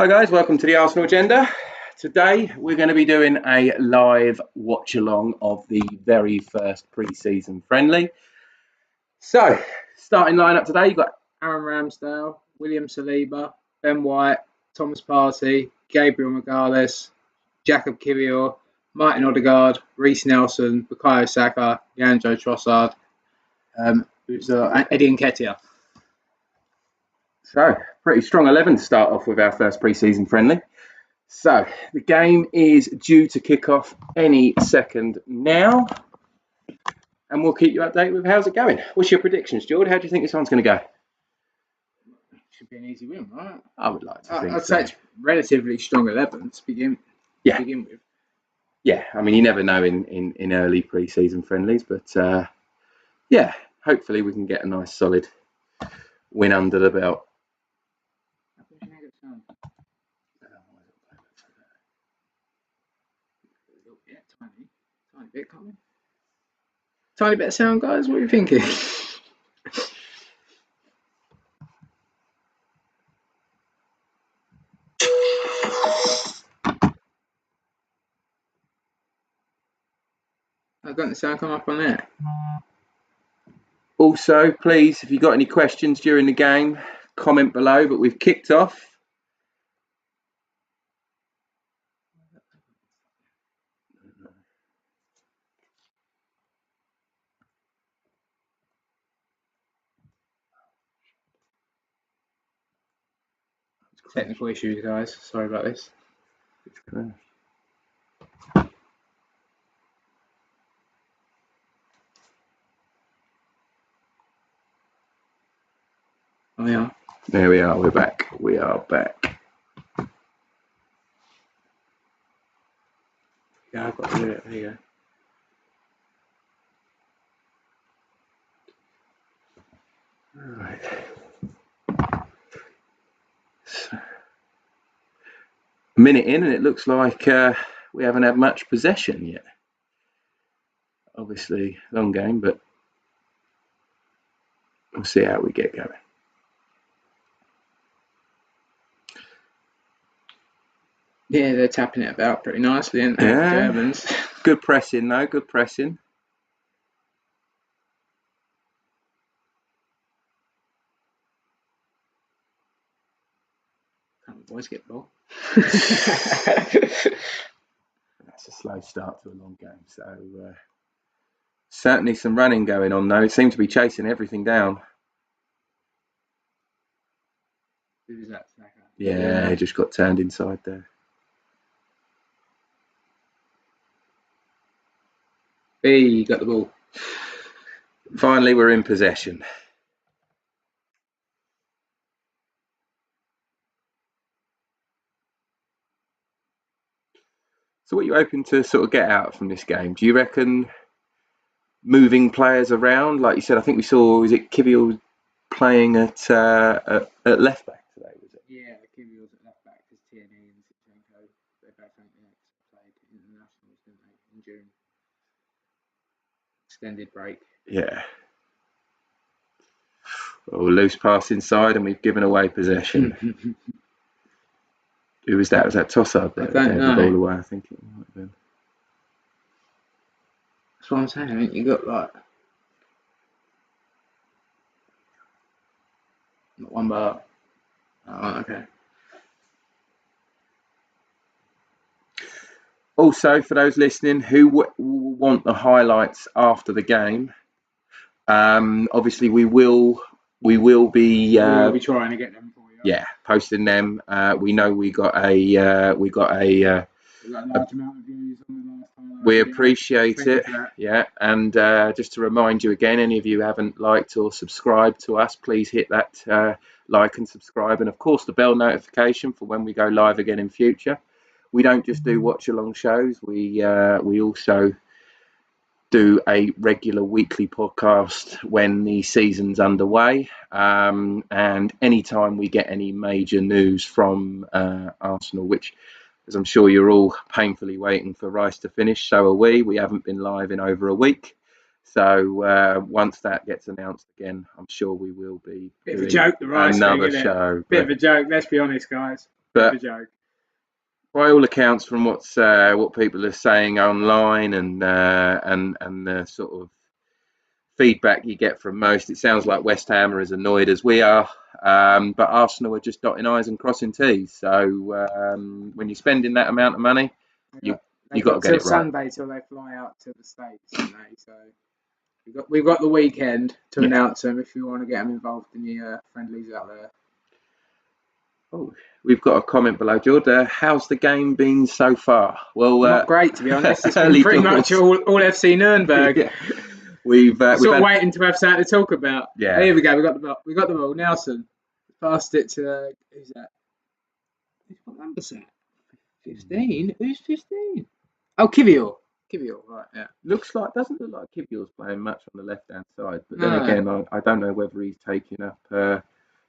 Hi guys, welcome to the Arsenal Agenda. Today we're going to be doing a live watch along of the very first pre-season friendly. So, starting lineup today, you've got Aaron Ramsdale, William Saliba, Ben White, Thomas Partey, Gabriel Magalhaes, Jacob Kiwior, Martin Odegaard, Reece Nelson, Bukayo Saka, Leandro Trossard, Eddie Nketiah. So, pretty strong 11 to start off with our first pre-season friendly. So, the game is due to kick off any second now. And we'll keep you updated with how's it going. What's your predictions, George? How do you think this one's going to go? Should be an easy win, right? I would like to think I'd say it's relatively strong 11 to begin with. Yeah, I mean, you never know in early pre-season friendlies, but yeah, hopefully we can get a nice solid win under the belt. Tiny bit coming. Tiny bit of sound, guys. What are you thinking? I've got the sound come up on there. Also, please, if you've got any questions during the game, comment below. But we've kicked off. Technical issues, guys. Sorry about this. It's crash. Oh, yeah. There we are. We're back. We are back. Yeah, I've got to do it. There you go. Right. So, a minute in, and it looks like we haven't had much possession yet. Obviously, long game, but we'll see how we get going. Yeah, they're tapping it about pretty nicely, aren't they, the Germans? Good pressing, though. Good pressing. Can't the boys get the ball? That's a slow start to a long game. So certainly some running going on, though. It seemed to be chasing everything down. Who was that? Saka? Yeah, he just got turned inside there. Hey, got the ball. Finally, we're in possession. So what are you hoping to sort of get out from this game? Do you reckon moving players around? Like you said, I think we saw, was it Kiwior playing at left back today, was it? Yeah, Kiwior's at left back because Tierney and Zinchenko, they both played internationals, didn't they, in June. Extended break. Yeah. Oh, loose pass inside, and we've given away possession. Who was that? Was that Trossard there? I don't know. The ball away, I think it might have been. That's what I'm saying. I think you got like not one bar. Oh, okay. Also, for those listening who want the highlights after the game, obviously we will be We'll be trying to get them for you. Yeah, posting them. We know we got a large amount of views on the last time. We appreciate it. Yeah, and just to remind you again, any of you who haven't liked or subscribed to us, please hit that like and subscribe, and of course the bell notification for when we go live again in future. We don't just do watch along shows. We also do a regular weekly podcast when the season's underway, and anytime we get any major news from Arsenal, which, as I'm sure you're all painfully waiting for Rice to finish, so are we. We haven't been live in over a week, so once that gets announced again, I'm sure we will be bit of a joke, the Rice another thing, show. Bit of a joke, let's be honest, guys. But a joke. by all accounts, from what people are saying online and the sort of feedback you get from most, it sounds like West Ham are as annoyed as we are. But Arsenal are just dotting I's and crossing T's. So when you're spending that amount of money, you got to get it right. Sunday till they fly out to the States, so we've got the weekend to announce them if you want to get them involved in the friendlies out there. Oh, we've got a comment below, George. How's the game been so far? Well, not great, to be honest. It's been pretty much all FC Nurnberg. Yeah. We've waiting to have something to talk about. Yeah. Oh, here we go. We got the ball. Nelson passed it to who's that? What number's that? 15. Who's 15? Oh, Kivior, right? Yeah. Doesn't look like Kivior's playing much on the left hand side, but then again, I don't know whether he's taking up the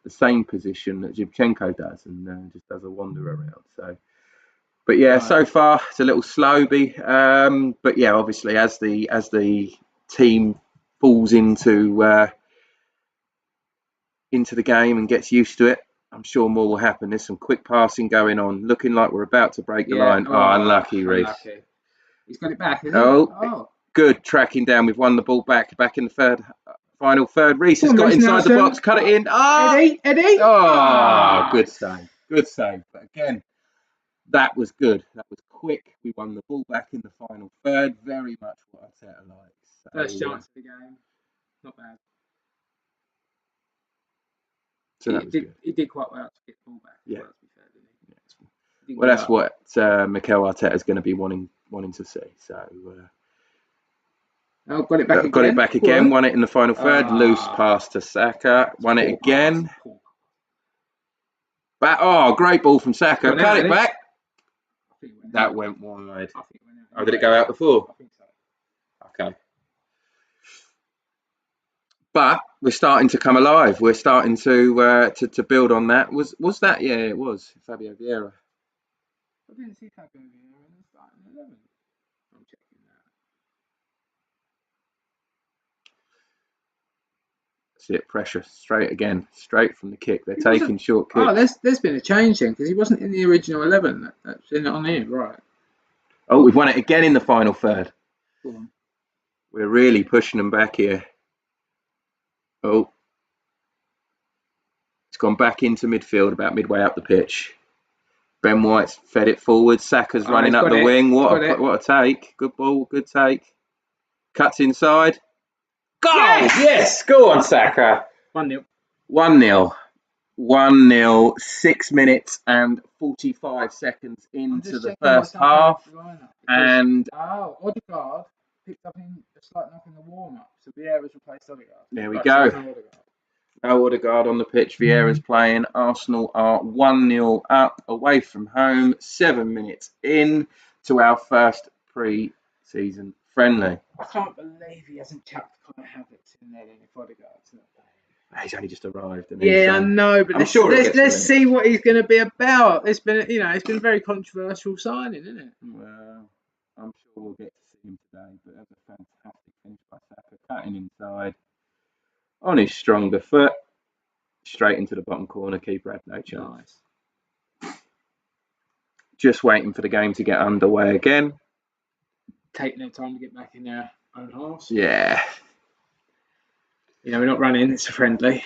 same position that Zhivchenko does and just does a wander around. So, but yeah, so far it's a little slow, but yeah, obviously as the team falls into the game and gets used to it, I'm sure more will happen. There's some quick passing going on, looking like we're about to break the line. Unlucky, Reece. He's got it back, isn't he? Good tracking down. We've won the ball back in the final third. Reece has got inside the box, cut it in. Eddie. Good save. But again, that was good. That was quick. We won the ball back in the final third. Very much what Arteta likes. So, first chance of the game. Not bad. So he did quite well to get the ball back. Yeah. Well, to be fair, didn't he? Well, that's what Mikel Arteta is going to be wanting to see. So. Got it back again. Got it back again. Won it in the final third. Loose pass to Saka. Won it again. Great ball from Saka. Cut it back. That went wide. Did it go out before? I think so. Okay. But we're starting to come alive. We're starting to build on that. Was that? Yeah, it was Fabio Vieira. I didn't see Fabio Vieira in the starting 11. I'm checking that. See it, pressure straight from the kick. They're taking short kicks. Oh, there's been a change then because he wasn't in the original 11. That's in it on here, right? Oh, we've won it again in the final third. Go on. We're really pushing them back here. Oh, it's gone back into midfield about midway up the pitch. Ben White's fed it forward. Saka's running up the wing. What a take! Good ball, good take. Cuts inside. Goal! Yes! Go on, Saka. 1-0. 1-0. 6 minutes and 45 seconds into the first half. And Odegaard picked up a slight knock in the warm-up. So Vieira's replaced Odegaard. There we go. No Odegaard on the pitch. Vieira's playing. Arsenal are 1-0 up away from home. 7 minutes in to our first pre-season friendly. I can't believe he hasn't chucked Conor Havertz in there if Odegaard's not playing. He's only just arrived. I know, but let's see what he's going to be about. It's been a very controversial signing, isn't it? Well, I'm sure we'll get to see him today. But that's a fantastic finish by Saka, cutting inside on his stronger foot, straight into the bottom corner. Keeper had no chance. Nice. Just waiting for the game to get underway again. Taking their time to get back in their own halves. Yeah. We're not running. It's a friendly.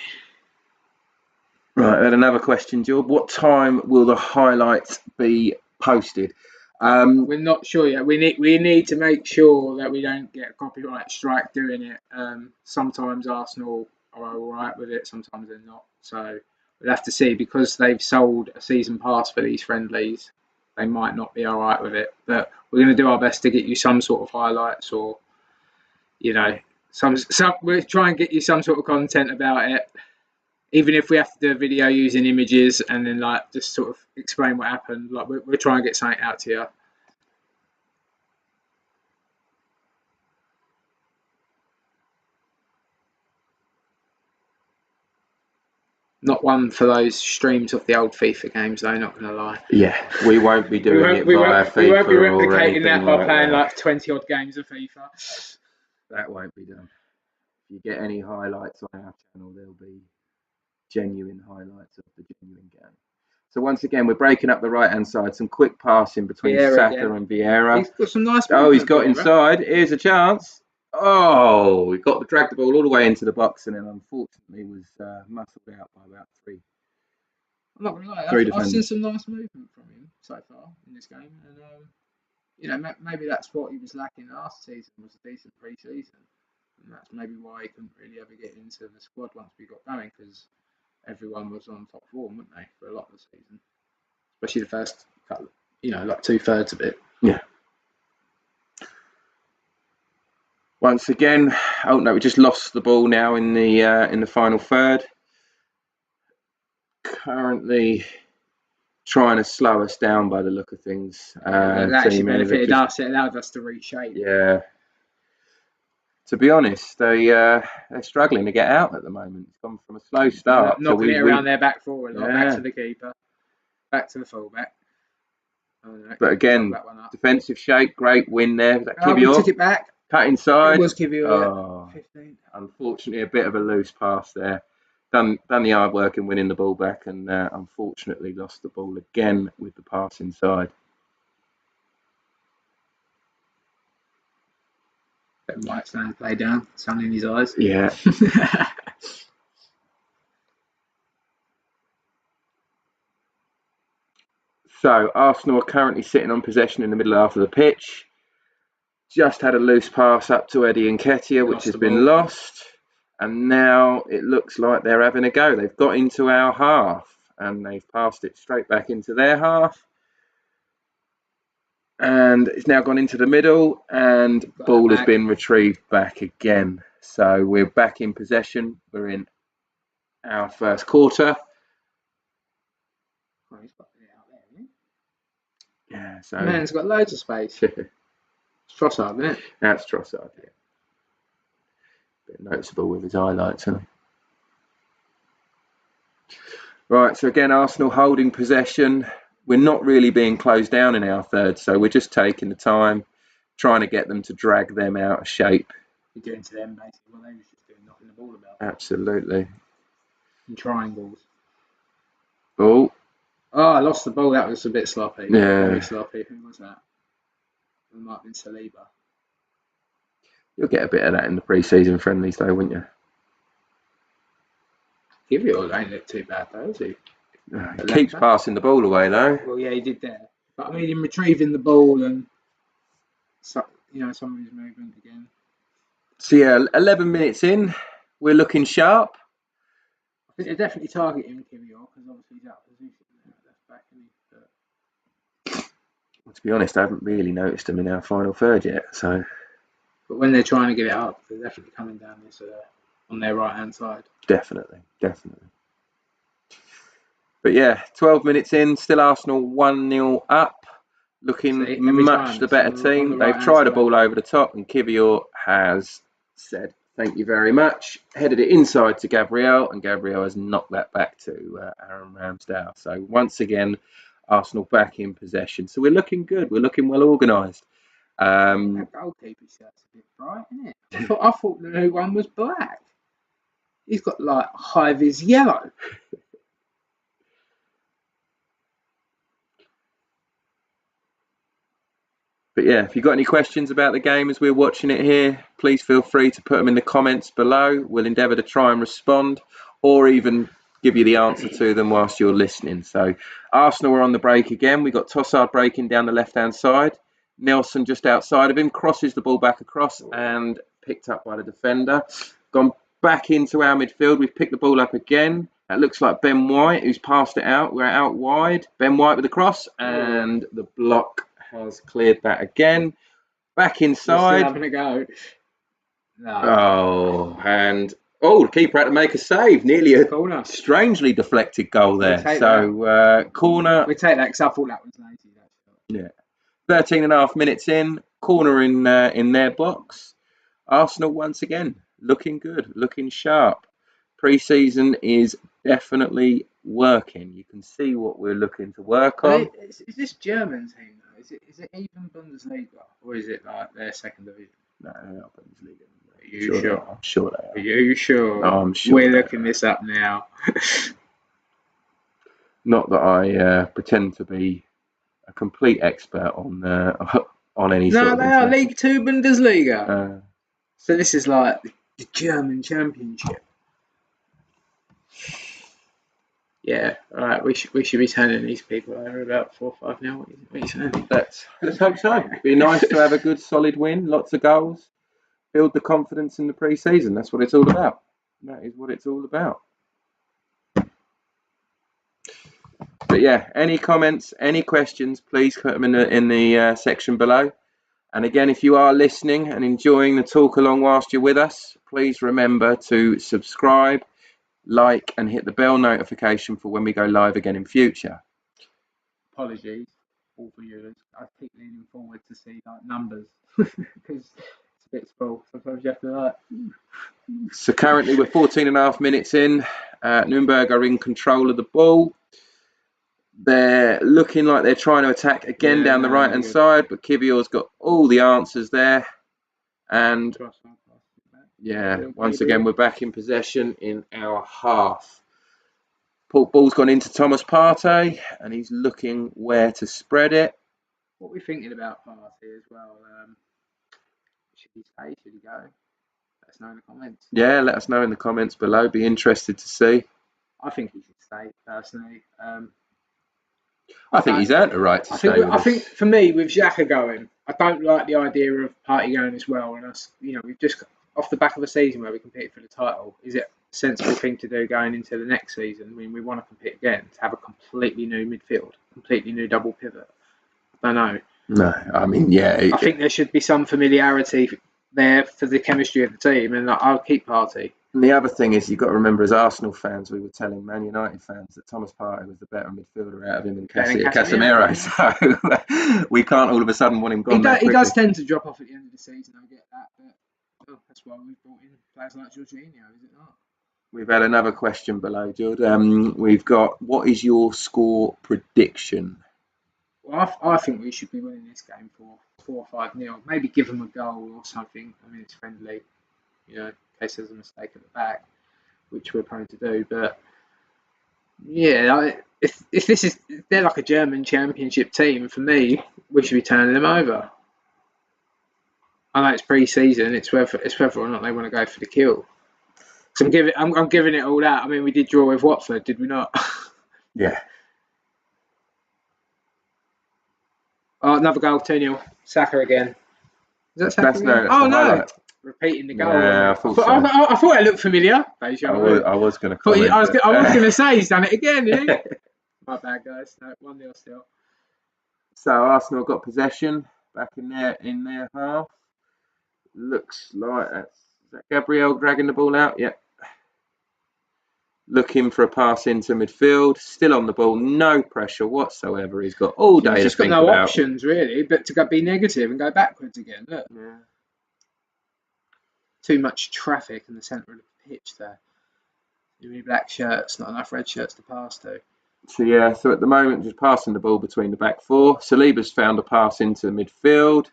Right, I had another question, George. What time will the highlights be posted? We're not sure yet. We need to make sure that we don't get a copyright strike doing it. Sometimes Arsenal are all right with it. Sometimes they're not. So we'll have to see because they've sold a season pass for these friendlies. They might not be all right with it, but we're going to do our best to get you some sort of highlights or, we'll try and get you some sort of content about it. Even if we have to do a video using images and then just sort of explain what happened, we'll try and get something out to you. Not one for those streams of the old FIFA games, though, not going to lie. Yeah, we won't be doing it via FIFA. We won't be replicating that by playing 20-odd games of FIFA. That won't be done. If you get any highlights on our channel, there'll be genuine highlights of the genuine game. So once again, we're breaking up the right-hand side. Some quick passing between Vieira Saka again. and Vieira. He's got some nice. Oh, he's got Vieira. inside. Here's a chance. Oh, we got dragged the ball all the way into the box, and then unfortunately was muscled out by about three. I'm not gonna lie. Three I've seen defenders. some nice movement from him so far in this game, and you know, maybe that's what he was lacking last season, was a decent pre-season, and that's maybe why he couldn't really ever get into the squad once we got going, because everyone was on top form, weren't they, for a lot of the season, especially the first, you know, like 2/3 of it. Yeah. Once again, oh no, we just lost the ball now in the final third. Currently trying to slow us down by the look of things. That actually benefited us. It allowed us to reshape. Yeah. To be honest, they're struggling to get out at the moment. It's gone from a slow start. Knocking it around their back four a lot, back to the keeper, back to the fullback. But again, defensive shape, great win there. We took it back. Cut inside. It was Kivior, 15. Unfortunately, a bit of a loose pass there. Done the hard work in winning the ball back, and unfortunately lost the ball again with the pass inside. Ben White standing play down, sun in his eyes. Yeah. So Arsenal are currently sitting on possession in the middle half of the pitch. Just had a loose pass up to Eddie Nketiah, which has been lost. And now it looks like they're having a go. They've got into our half and they've passed it straight back into their half. And it's now gone into the middle, and ball has been retrieved back again. So we're back in possession. We're in our first quarter. Oh, he's got it out there, hasn't he? Yeah, so man's got loads of space. It's Trossard, isn't it? That's Trossard, yeah. Bit noticeable with his highlights, isn't he? Right, so again, Arsenal holding possession. We're not really being closed down in our third, so we're just taking the time, trying to get them to drag them out of shape. You're doing to them, basically, what they was just doing, knocking the ball about. Absolutely. And triangles. Oh. Oh, I lost the ball. That was a bit sloppy. Yeah. Very sloppy. Who was that? It might have been Saliba. You'll get a bit of that in the pre-season friendlies, though, wouldn't you? Kivior ain't look too bad, though, is he? He keeps passing the ball away, though. Well, yeah, he did there. But I mean, in retrieving the ball and, you know, some of his movement again. So yeah, 11 minutes in, we're looking sharp. I think they're definitely targeting Kivior because obviously he's out of position left back, isn't he? Well, to be honest, I haven't really noticed him in our final third yet. So, but when they're trying to get it up, they're definitely coming down this on their right hand side. Definitely. But yeah, 12 minutes in, still Arsenal 1-0 up, looking much the better team. They've tried a ball over the top, and Kivior has said thank you very much. Headed it inside to Gabriel, and Gabriel has knocked that back to Aaron Ramsdale. So once again, Arsenal back in possession. So we're looking good. We're looking well organised. That goalkeeper's shirt's a bit bright, isn't it? I thought the new one was black. He's got like high-vis yellow. But yeah, if you've got any questions about the game as we're watching it here, please feel free to put them in the comments below. We'll endeavour to try and respond, or even give you the answer to them whilst you're listening. So Arsenal are on the break again. We've got Trossard breaking down the left-hand side. Nelson just outside of him, crosses the ball back across and picked up by the defender. Gone back into our midfield. We've picked the ball up again. That looks like Ben White, who's passed it out. We're out wide. Ben White with the cross, and the block has cleared that again. Back inside. Still having a go. No. Oh, and the keeper had to make a save. Nearly a corner. Strangely deflected goal there. So corner. We take that because I thought that was 90. Yeah. 13 and a half minutes in. Corner in their box. Arsenal once again looking good, looking sharp. Pre-season is definitely working. You can see what we're looking to work on. Is this German team though? Is it even Bundesliga or is it like their second division? No, not Bundesliga. Are you sure? I'm sure they are. Are you sure? I'm sure. We're looking this up now. Not that I pretend to be a complete expert on on any sort No, of they are international. League 2 Bundesliga. So this is like the German Championship. Yeah, all right. We should be turning these people over about 4-5-0. What are you saying? Let's hope so. It'd be nice to have a good solid win, lots of goals, build the confidence in the pre-season. That's what it's all about. That is what it's all about. But yeah, any comments, any questions, please put them in the section below. And again, if you are listening and enjoying the talk along whilst you're with us, please remember to subscribe, like, and hit the bell notification for when we go live again in future. Apologies, all viewers. I keep leaning forward to see like numbers because it's a bit small. Sometimes you have to like. So currently we're 14.5 minutes in. Nurnberg are in control of the ball. They're looking like they're trying to attack again down the right-hand side, but Kivior's got all the answers there. And yeah, once again, we're back in possession in our half. Ball's gone into Thomas Partey, and he's looking where to spread it. What are we thinking about Partey as well? Should he stay? Should he go? Let us know in the comments. Yeah, let us know in the comments below. Be interested to see. I think he should stay, personally. I think he's earned the right to stay. I think for me, with Xhaka going, I don't like the idea of Partey going as well. And us, we've just off the back of a season where we competed for the title. Is it a sensible thing to do going into the next season when we want to compete again to have a completely new midfield, completely new double pivot? I don't know. No, I mean, yeah. I think there should be some familiarity there for the chemistry of the team, and I'll keep Partey. And the other thing is, you've got to remember, as Arsenal fans, we were telling Man United fans that Thomas Partey was the better midfielder out of him than Casemiro. So we can't all of a sudden want him gone. He does tend to drop off at the end of the season. I get that, but that's why we've brought in players like Jorginho, is it not? We've had another question below, Jude. We've got, what is your score prediction? Well, I think we should be winning this game 4 or 5-0. Maybe give them a goal or something. I mean, it's friendly, in case there's a mistake at the back, which we're prone to do. But yeah, if they're like a German Championship team, for me, we should be turning them over. I know it's pre-season. It's whether or not they want to go for the kill. So I'm giving it all out. I mean, we did draw with Watford, did we not? Yeah. Oh, another goal, 2-0. Saka again. Is that Saka again? No. Highlight. Repeating the goal. Yeah, I thought so. I thought it looked familiar. I was going to comment. I was going to say he's done it again, didn't he? My bad, guys. No, 1-0 still. So Arsenal got possession back in their half. Looks like is that Gabriel dragging the ball out? Yep. Looking for a pass into midfield. Still on the ball. No pressure whatsoever. He's got all day to think about. He's just got no options, really, but to be negative and go backwards again. Look. Yeah. Too much traffic in the centre of the pitch there. Too many black shirts, not enough red shirts to pass to. So at the moment, just passing the ball between the back four. Saliba's found a pass into midfield.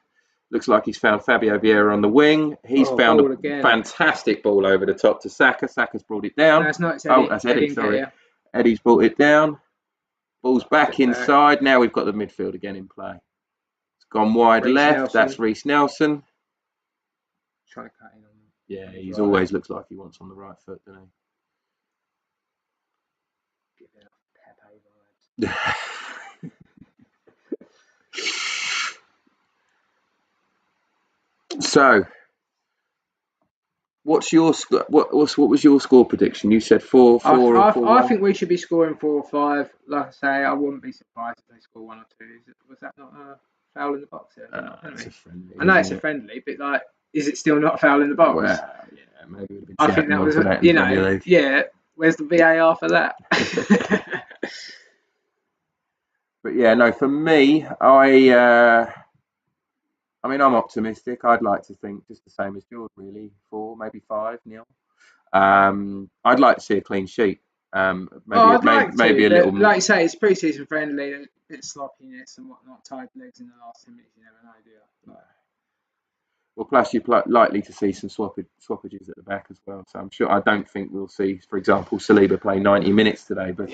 Looks like he's found Fabio Vieira on the wing. He's found a fantastic ball over the top to Saka. Saka's brought it down. No, it's not. It's Eddie. That's Eddie, sorry. Eddie's brought it down. Ball's back inside. Now we've got the midfield again in play. It's gone wide left. That's Reece Nelson. Trying to cut in on them. Yeah, he always looks like he wants on the right foot, doesn't he? Give it Pepe vibes. So, what was your score prediction? You said 4-4 or 4-1? I think we should be scoring 4 or 5. Like I say, I wouldn't be surprised if they score 1 or 2. Was that not a foul in the box there? It's a friendly. I know it's a friendly, but is it still not a foul in the box? Well, yeah, maybe it would have been. I think that was yeah. Where's the VAR for that? But yeah, no. For me, I mean, I'm optimistic. I'd like to think just the same as George, really. 4, maybe 5-0. I'd like to see a clean sheet. Maybe a little more. Like you say, it's pre-season friendly. A bit of sloppiness and whatnot. Tied legs in the last 10 minutes. You never know, do you? Well, plus you're likely to see some swappages at the back as well. So I'm sure, I don't think we'll see, for example, Saliba play 90 minutes today. But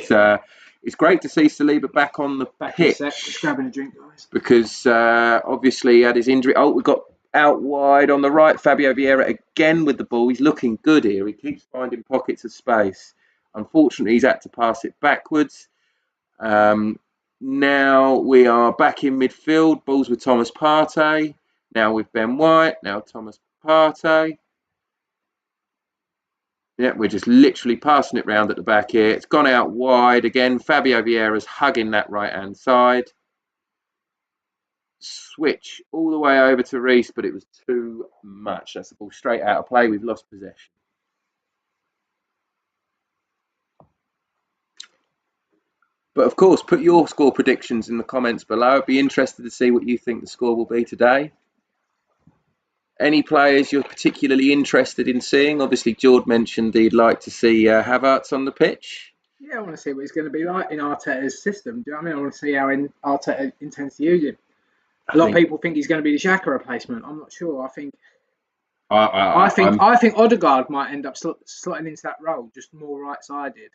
it's great to see Saliba back on the pitch. Just grabbing a drink, guys. Because obviously he had his injury. Oh, we got out wide on the right. Fabio Vieira again with the ball. He's looking good here. He keeps finding pockets of space. Unfortunately, he's had to pass it backwards. Now we are back in midfield. Balls with Thomas Partey. Now with Ben White. Now Thomas Partey. Yeah, we're just literally passing it round at the back here. It's gone out wide again. Fabio Vieira's hugging that right-hand side. Switch all the way over to Reece, but it was too much. That's the ball straight out of play. We've lost possession. But of course, put your score predictions in the comments below. I'd be interested to see what you think the score will be today. Any players you're particularly interested in seeing? Obviously, George mentioned he'd like to see Havertz on the pitch. Yeah, I want to see what he's going to be like in Arteta's system. Do you know what I mean? I want to see how Arteta intends to use him. A lot of people think he's going to be the Xhaka replacement. I'm not sure. I think Odegaard might end up slotting into that role, just more right-sided.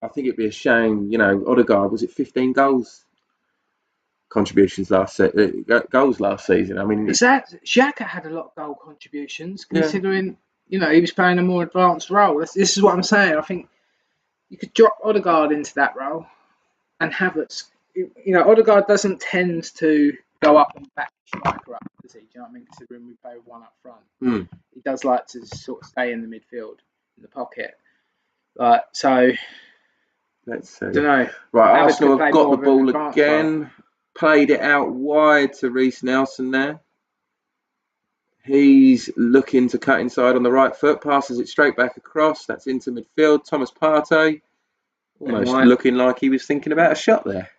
I think it'd be a shame. You know, Odegaard, was it 15 goals contributions goals last season? I mean, Xhaka had a lot of goal contributions, considering he was playing a more advanced role. This is what I'm saying. I think you could drop Odegaard into that role and Havertz. Odegaard doesn't tend to go up and back striker up, does he? Do you know what I mean? Considering we play with one up front, he does like to sort of stay in the midfield, in the pocket. So let's see. I don't know. Right, Arsenal have got the ball again. Played it out wide to Reece Nelson there. He's looking to cut inside on the right foot, passes it straight back across. That's into midfield. Thomas Partey, almost looking like he was thinking about a shot there.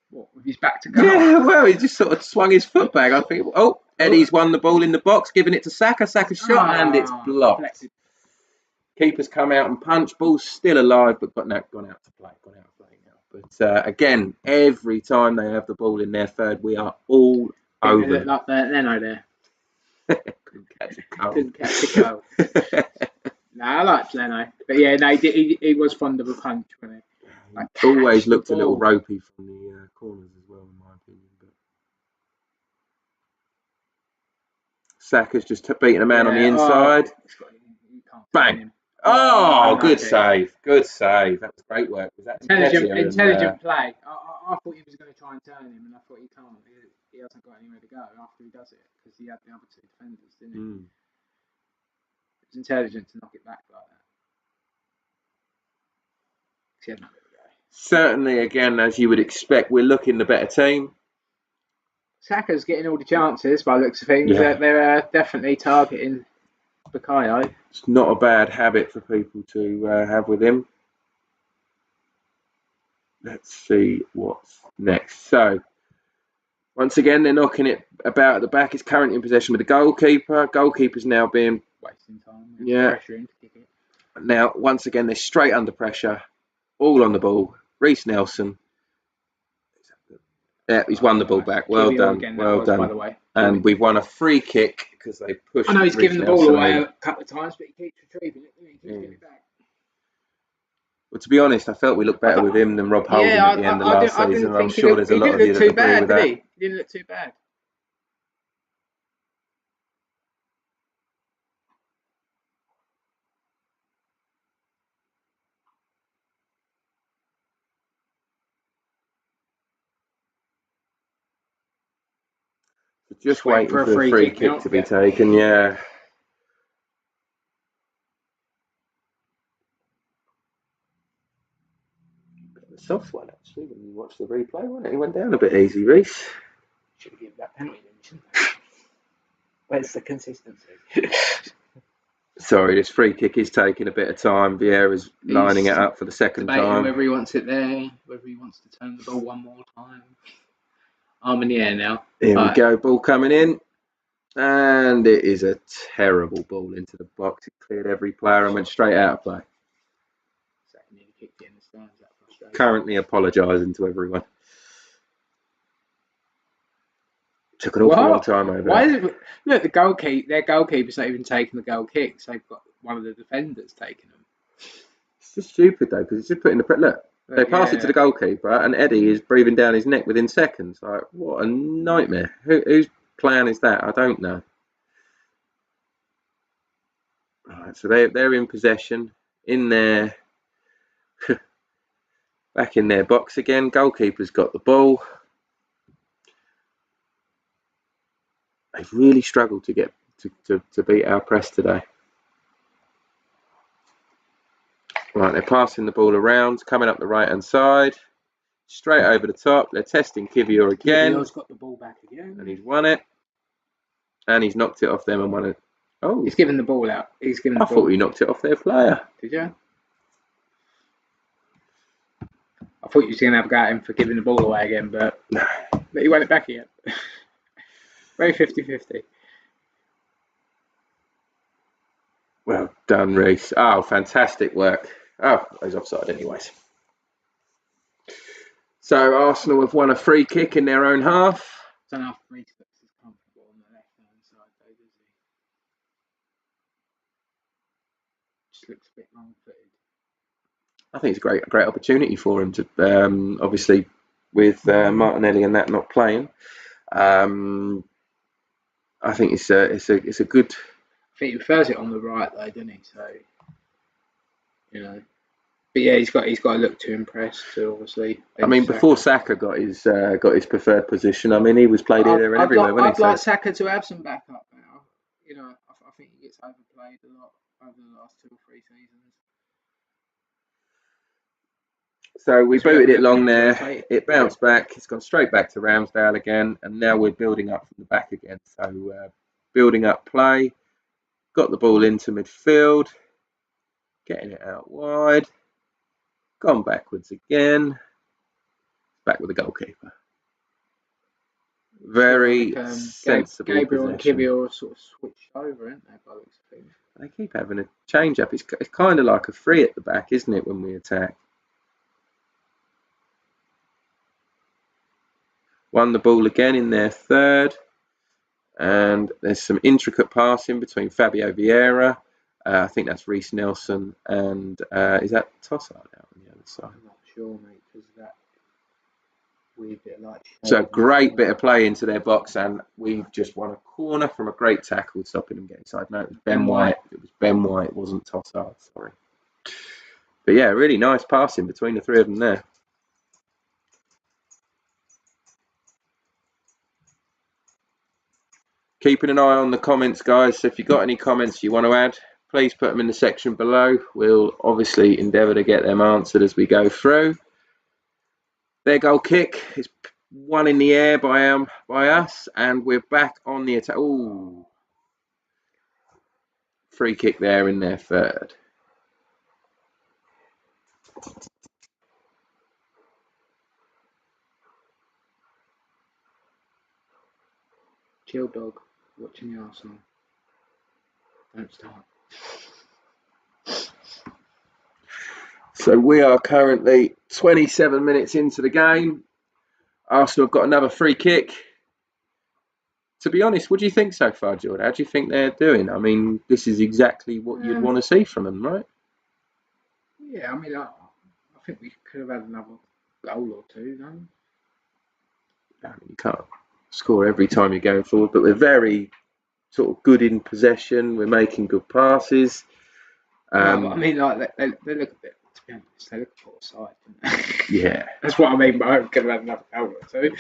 What, with his back to goal? Yeah, well, he just sort of swung his foot back. I think, Eddie's won the ball in the box, giving it to Saka. Saka's shot, and it's blocked. Deflected. Keeper's come out and punched. Ball's still alive, but gone out to play. But again, every time they have the ball in their third, we are all over. It like Leno there. Couldn't catch a goal. Couldn't catch a goal. No, I liked Leno, but yeah, no, he was fond of a punch, wasn't he? Like, always looked a little ropey from the corners as well, in my opinion. But Saka's just beating a man on the inside. Bang! Oh, good save. Good save. That was great work. Was that intelligent play? I thought he was going to try and turn him, and I thought he can't. He hasn't got anywhere to go after he does it, because he had the other two defenders, didn't he? It was intelligent to knock it back like that. Certainly, again, as you would expect, we're looking the better team. Saka's getting all the chances by the looks of things. Yeah. They're definitely targeting Bukayo. It's not a bad habit for people to have with him. Let's see what's next. So, once again, they're knocking it about at the back. It's currently in possession with the goalkeeper. Goalkeeper's now being wasting time. Yeah. Pressuring to kick it. Now, once again, they're straight under pressure. All on the ball. Reece Nelson. Yeah, he's won the ball back. Well done. Well done. By the way. And we've won a free kick because they pushed. I know he's given the ball away a couple of times, but he keeps retrieving it. He keeps getting it back. Well, to be honest, I felt we looked better with him than Rob Holding at the end of last season. I'm sure there's a lot of you that agree with that. He didn't look too bad. Just waiting for a free kick to be taken, yeah. A soft one, actually, when you watch the replay, wasn't it? He went down a bit easy, Reece. Should have given that penalty, shouldn't they? Where's the consistency? Sorry, this free kick is taking a bit of time. Vieira's lining it up for the second time. Whether he wants it there, whether he wants to turn the ball one more time. I'm in the air now. Here we go, ball coming in. And it is a terrible ball into the box. It cleared every player and went straight out of play. Currently apologising to everyone. Took an awful long What? time over Why there. is it? Look, their goalkeeper's not even taking the goal kicks. They've got one of the defenders taking them. It's just stupid though, because it's just putting the look. They But pass it to the goalkeeper, and Eddie is breathing down his neck within seconds. Like, what a nightmare! Whose plan is that? I don't know. Right, so they're in possession, in their back in their box again. Goalkeeper's got the ball. They've really struggled to get to beat our press today. Right, they're passing the ball around, coming up the right-hand side, straight over the top. They're testing Kivior again. Kivior's got the ball back again. And he's won it. And he's knocked it off them and won it. Oh. He's given the ball out. I thought he knocked it off their player. Did you? I thought you was going to have a go at him for giving the ball away again, but he won it back again. Very 50-50. Well done, Reece. Oh, fantastic work. Oh, he's offside anyways. So Arsenal have won a free kick in their own half. I don't know if Reece looks as comfortable on the left-hand side, though, does he? Just looks a bit long-footed. I think it's a great opportunity for him to, obviously, with Martinelli and that not playing. I think it's a good. I think he prefers it on the right though, doesn't he? So, But yeah, he's got to look to impress too, obviously. I mean, before Saka got his preferred position, I mean, he was played here, there, and everywhere. I'd like Saka to have some backup now. I think he gets overplayed a lot over the last 2 or 3 seasons. So we booted it long there. It bounced back. It's gone straight back to Ramsdale again, and now we're building up from the back again. So building up play. Got the ball into midfield. Getting it out wide. Gone backwards again. Back with the goalkeeper. Very sensible Gabriel possession. and Kivior are sort of switched over, aren't they, by the looks of things? They keep having a change up. It's kind of like a free at the back, isn't it, when we attack? Won the ball again in their third. And there's some intricate passing between Fabio Vieira. I think that's Reece Nelson. And is that Tossard out on the other side? I'm not sure, mate, because that weird bit of light. So a great bit of play into their box, and we've just won a corner from a great tackle, stopping them getting side. No, it was Ben White. It was Ben White. It wasn't Tossard. Sorry. But yeah, really nice passing between the three of them there. Keeping an eye on the comments, guys. So if you've got any comments you want to add, please put them in the section below. We'll obviously endeavour to get them answered as we go through. Their goal kick is one in the air by us, and we're back on the attack. Ooh. Free kick there in their third. Chill dog, watching the Arsenal. Don't start. So we are currently 27 minutes into the game. Arsenal have got another free kick. To be honest, what do you think so far, Jordan? How do you think they're doing? I mean, this is exactly what you'd want to see from them, right? Yeah, I mean, I think we could have had another goal or two, no? I mean, you can't score every time you're going forward, but we're very sort of good in possession. We're making good passes. I mean, like they look a bit. To be honest, they look a poor side, don't they? Yeah, that's what I mean by we could have had another goal or two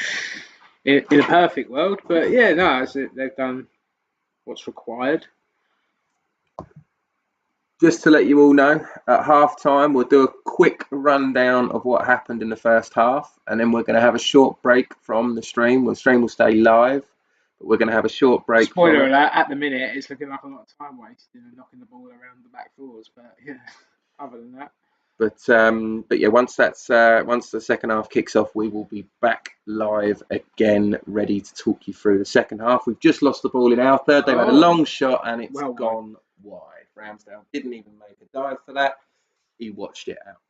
in a perfect world. But yeah, no, they've done what's required. Just to let you all know, at half time we'll do a quick rundown of what happened in the first half, and then we're going to have a short break from the stream. The stream will stay live, but we're going to have a short break. Spoiler alert, at the minute it's looking like a lot of time wasted and knocking the ball around the back doors, but yeah, other than that. But yeah, once the second half kicks off, we will be back live again, ready to talk you through the second half. We've just lost the ball in our third. They've had a long shot and it's gone wide. Ramsdale didn't even make a dive for that. He watched it out.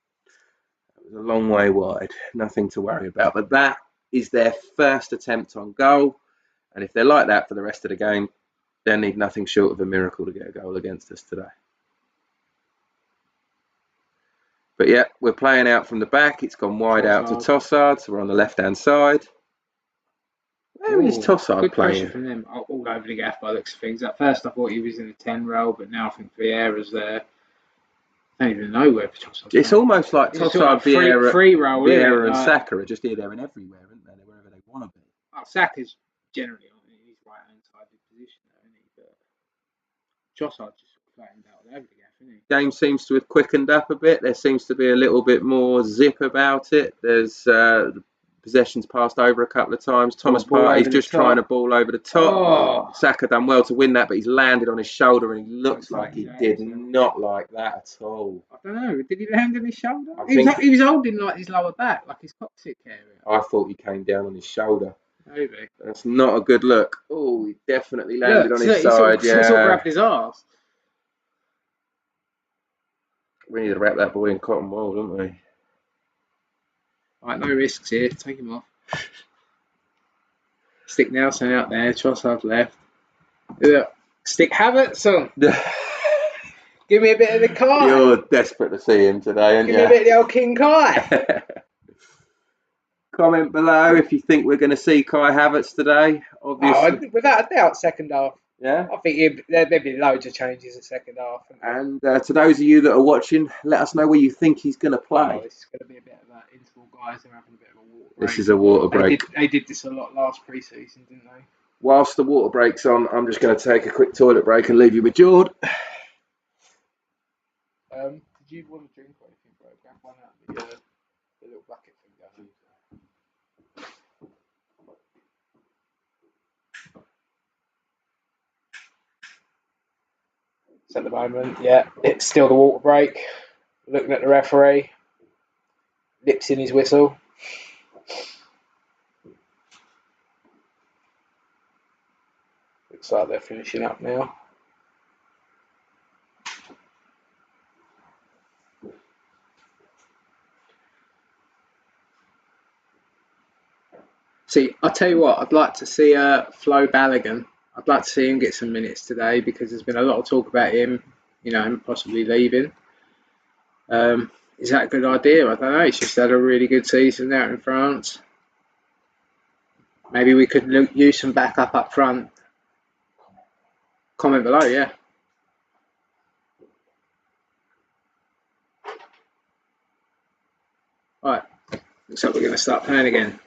It was a long way wide. Nothing to worry about. But that is their first attempt on goal. And if they're like that for the rest of the game, they'll need nothing short of a miracle to get a goal against us today. But yeah, we're playing out from the back. It's gone wide out to Tossard, so we're on the left-hand side. Where is Tossard good playing? Pressure from them all over the gaff by the looks of things. At first I thought he was in the 10 role, but now I think Vieira's there. I don't even know where Tossard's It's playing. almost like Tossard, free role, Vieira and Saka are just here, there and everywhere, aren't they? They're wherever they want to be. Oh, Saka's generally on his right-hand side of the position, though, isn't he? But Tossard's just playing out over the gaff, isn't he? Game seems to have quickened up a bit. There seems to be a little bit more zip about it. There's possessions passed over a couple of times. Thomas Partey's just trying to ball over the top. Saka done well to win that, but he's landed on his shoulder and he looks like he did not like that at all. I don't know. Did he land on his shoulder? He was holding like his lower back, like his coccyx area. I thought he came down on his shoulder. Maybe. That's not a good look. Oh, he definitely landed on his side. He sort of grabbed his arse. We need to wrap that boy in cotton wool, don't we? Right, no risks here. Take him off. Stick Nelson out there. Trossard left. Stick Havertz on. Give me a bit of the Kai. You're desperate to see him today, aren't you? Give me a bit of the old King Kai. Comment below if you think we're going to see Kai Havertz today. Obviously, without a doubt, second half. Yeah, I think there'd be loads of changes in second half. And to those of you that are watching, let us know where you think he's going to play. This is going to be a bit of an interval, guys. They're having a bit of a water break. This is a water break. They did this a lot last pre-season, didn't they? Whilst the water break's on, I'm just going to take a quick toilet break and leave you with Jord. Did you want to drink or anything, bro? Grab one out of the little bucket thing down. So at the moment, yeah, it's still the water break. Looking at the referee, lips in his whistle. Looks like they're finishing up now. See, I'll tell you what, I'd like to see Flo Balogun. I'd like to see him get some minutes today because there's been a lot of talk about him, possibly leaving. Is that a good idea? I don't know. He's just had a really good season out in France. Maybe we could use some backup up front. Comment below, yeah. Right, looks like we're going to start playing again.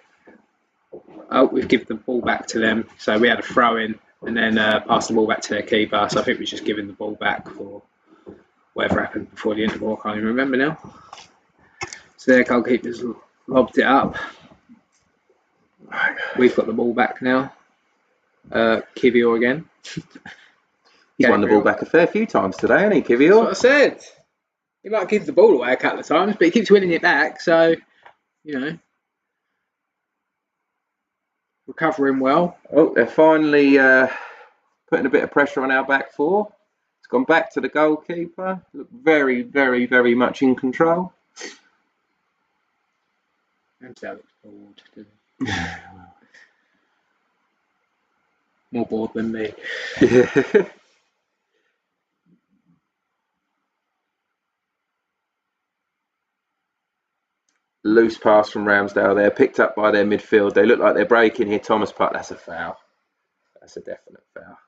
Oh, we've given the ball back to them. So we had a throw in and then passed the ball back to their keeper. So I think we're just giving the ball back for whatever happened before the interval. I can't even remember now. So their goalkeeper's lobbed it up. We've got the ball back now. Kivior again. He's won the ball back a fair few times today, hasn't he, Kivior? That's what I said. He might give the ball away a couple of times, but he keeps winning it back. So, recovering well. Oh, they're finally putting a bit of pressure on our back four. It's gone back to the goalkeeper. Look very, very, very much in control. And so looks bored, doesn't he? More bored than me. Loose pass from Ramsdale there, picked up by their midfield. They look like they're breaking here. Thomas Partey, that's a foul. That's a definite foul.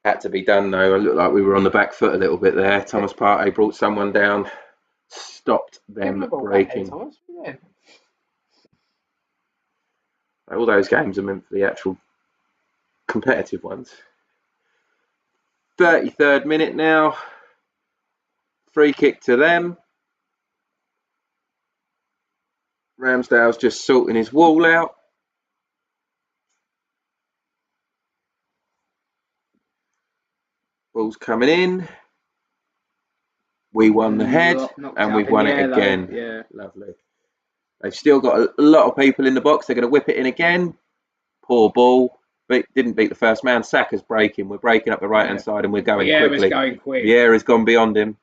Had to be done though. It looked like we were on the back foot a little bit there. Thomas Partey brought someone down, stopped them breaking. All those games are meant for the actual competitive ones. 33rd minute now. Free kick to them. Ramsdale's just sorting his wall out. Ball's coming in. We won the head and we've won it again. Yeah. Lovely. They've still got a lot of people in the box. They're going to whip it in again. Poor ball. Didn't beat the first man. Saka's breaking. We're breaking up the right-hand side and we're going quickly. Going quick. Vieira's gone beyond him.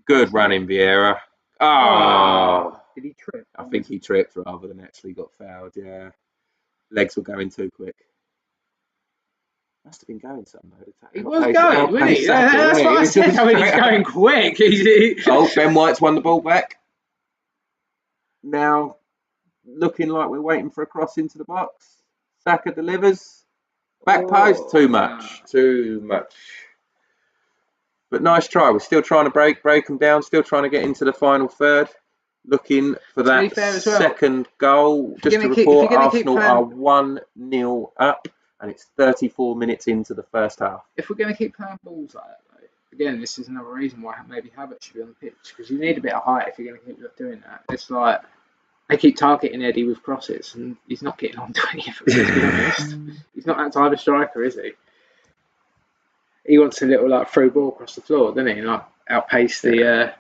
Good running, Vieira. Oh. Did he trip? I think he tripped rather than actually got fouled, yeah. legs were going too quick. Must have been going somewhere. He was going, wasn't he? That's what I said. I mean, he's going quick. Oh, Ben White's won the ball back. Now, looking like we're waiting for a cross into the box. Saka delivers. Back post. Too much. Too much. But nice try. We're still trying to break them down. Still trying to get into the final third. Looking for that second goal. Just to report, Arsenal are 1-0 up. And it's 34 minutes into the first half. If we're going to keep playing balls like that, though, again, this is another reason why maybe Havertz should be on the pitch. Because you need a bit of height if you're going to keep doing that. It's like they keep targeting Eddie with crosses, and he's not getting on to any of them, to be honest. He's not that type of striker, is he? He wants a little like through ball across the floor, doesn't he? And like outpace the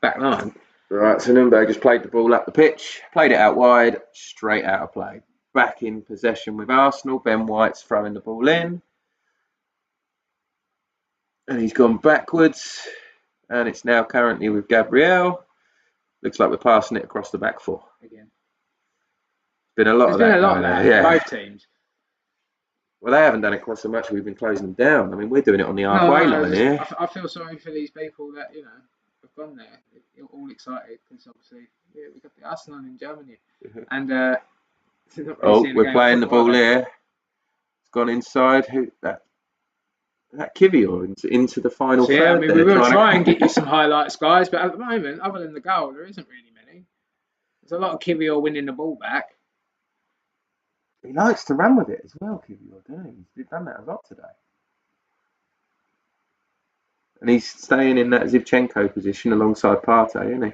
back line. Right, so Nurnberg just played the ball up the pitch, played it out wide, straight out of play. Back in possession with Arsenal. Ben White's throwing the ball in. And he's gone backwards. And it's now currently with Gabriel. Looks like we're passing it across the back four. Again. Been a lot of that. There's been a lot of that, yeah. Both teams. Well, they haven't done it quite so much. We've been closing them down. I mean, we're doing it on the halfway line here. I feel sorry for these people that, you know, have gone there. They're all excited because obviously we've got the Arsenal in Germany. And... we're playing the ball here. It's gone inside. Who that Kivior into the final third. I mean, we will try and get you some highlights, guys. But at the moment, other than the goal, there isn't really many. There's a lot of Kivior winning the ball back. He likes to run with it as well, Kivior, doesn't he? He's done that a lot today. And he's staying in that Zivchenko position alongside Partey, isn't he?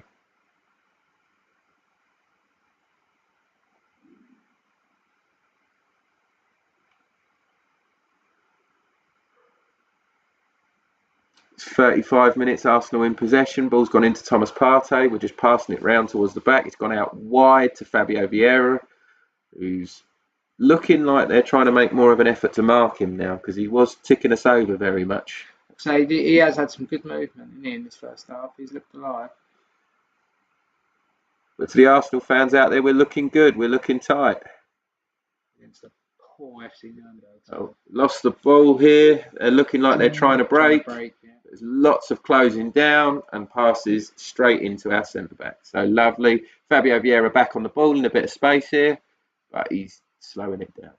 It's 35 minutes, Arsenal in possession. Ball's gone into Thomas Partey. We're just passing it round towards the back. It's gone out wide to Fabio Vieira, who's looking like they're trying to make more of an effort to mark him now because he was ticking us over very much. So he has had some good movement in this first half. He's looked alive. But to the Arsenal fans out there, we're looking good. We're looking tight. Against the poor FC Nurnberg. Oh, lost the ball here. They're looking like they're trying to break. There's lots of closing down and passes straight into our centre back. So lovely. Fabio Vieira back on the ball in a bit of space here, but he's slowing it down.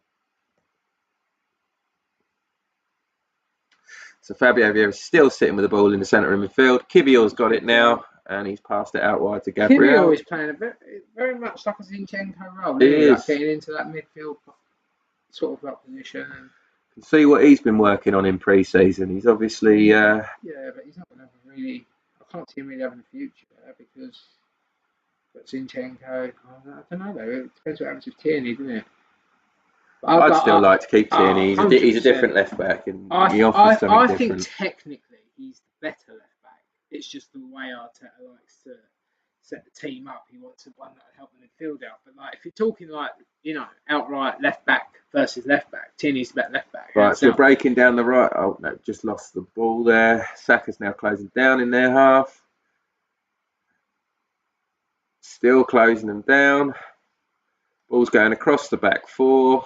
So Fabio Vieira is still sitting with the ball in the centre of midfield. Kivior's got it now, and he's passed it out wide to Gabriel. Kivior is playing a bit, very much like a Zinchenko role. He is. Like getting into that midfield sort of like position. And can see what he's been working on in pre-season. He's obviously... yeah, but he's not going to really... I can't see him really having a future there because... But Zinchenko... I don't know though. It depends what happens with Tierney, doesn't it? I'd still like to keep Tierney. He's a different left back. And he offers something different. I think technically he's the better left back. It's just the way Arteta likes to set the team up. He wants one that will help the midfield out. But like, if you're talking like, you know, outright left back versus left back, Tierney's the better left back. Right, so we're breaking down the right. Oh no, just lost the ball there. Saka's now closing down in their half. Still closing them down. Ball's going across the back four.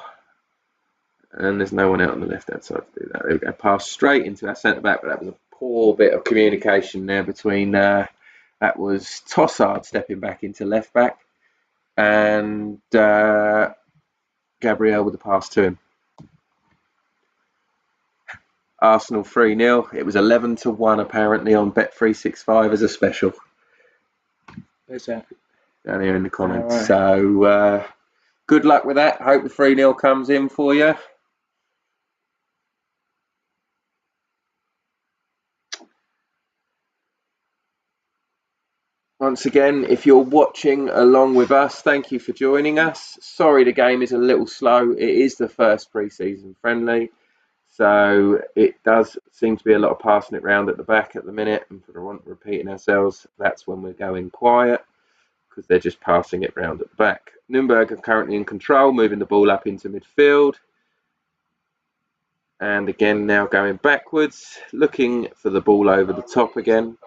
And there's no one out on the left-hand side to do that. There we go. Pass straight into our centre-back, but that was a poor bit of communication there between... that was Tossard stepping back into left-back and Gabriel with the pass to him. Arsenal 3-0. It was 11-1 apparently on Bet365 as a special. Where's that? Down here in the comments. Right. So good luck with that. Hope the 3-0 comes in for you. Once again, if you're watching along with us, thank you for joining us. Sorry the game is a little slow. It is the first pre-season friendly. So it does seem to be a lot of passing it round at the back at the minute. And for the want of repeating ourselves, that's when we're going quiet because they're just passing it round at the back. Nurnberg are currently in control, moving the ball up into midfield. And again, now going backwards, looking for the ball over the top again.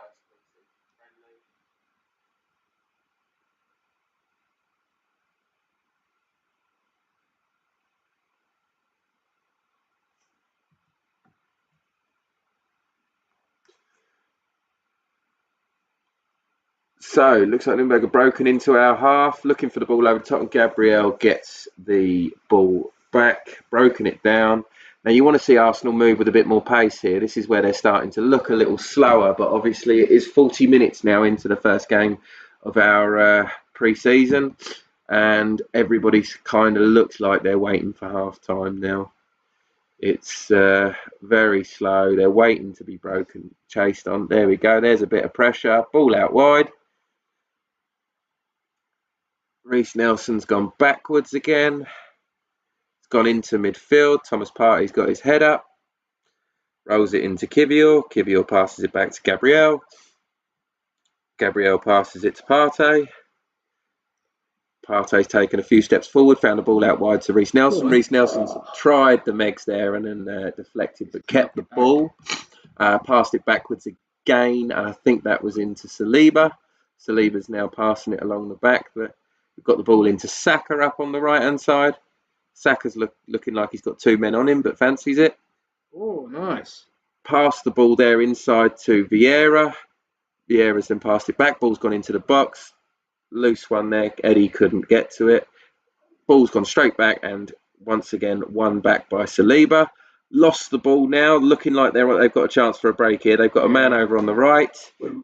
So looks like Nurnberg are broken into our half, looking for the ball over the top, and Gabriel gets the ball back, broken it down. Now you want to see Arsenal move with a bit more pace here. This is where they're starting to look a little slower, but obviously it is 40 minutes now into the first game of our pre-season, and everybody kind of looks like they're waiting for half time now. It's very slow. They're waiting to be broken, chased on. There we go. There's a bit of pressure. Ball out wide. Reece Nelson's gone backwards again. It's gone into midfield. Thomas Partey's got his head up. Rolls it into Kivior. Kivior passes it back to Gabriel. Gabriel passes it to Partey. Partey's taken a few steps forward, found the ball out wide to Reece Nelson. Reece Nelson's tried the Megs there and then deflected, but kept the ball. Passed it backwards again. I think that was into Saliba. Saliba's now passing it along the back, but we've got the ball into Saka up on the right-hand side. Saka's looking like he's got two men on him, but fancies it. Oh, nice. Passed the ball there inside to Vieira. Vieira's then passed it back. Ball's gone into the box. Loose one there. Eddie couldn't get to it. Ball's gone straight back, and once again won back by Saliba. Lost the ball now, looking like they've got a chance for a break here. They've got a man over on the right. We're out of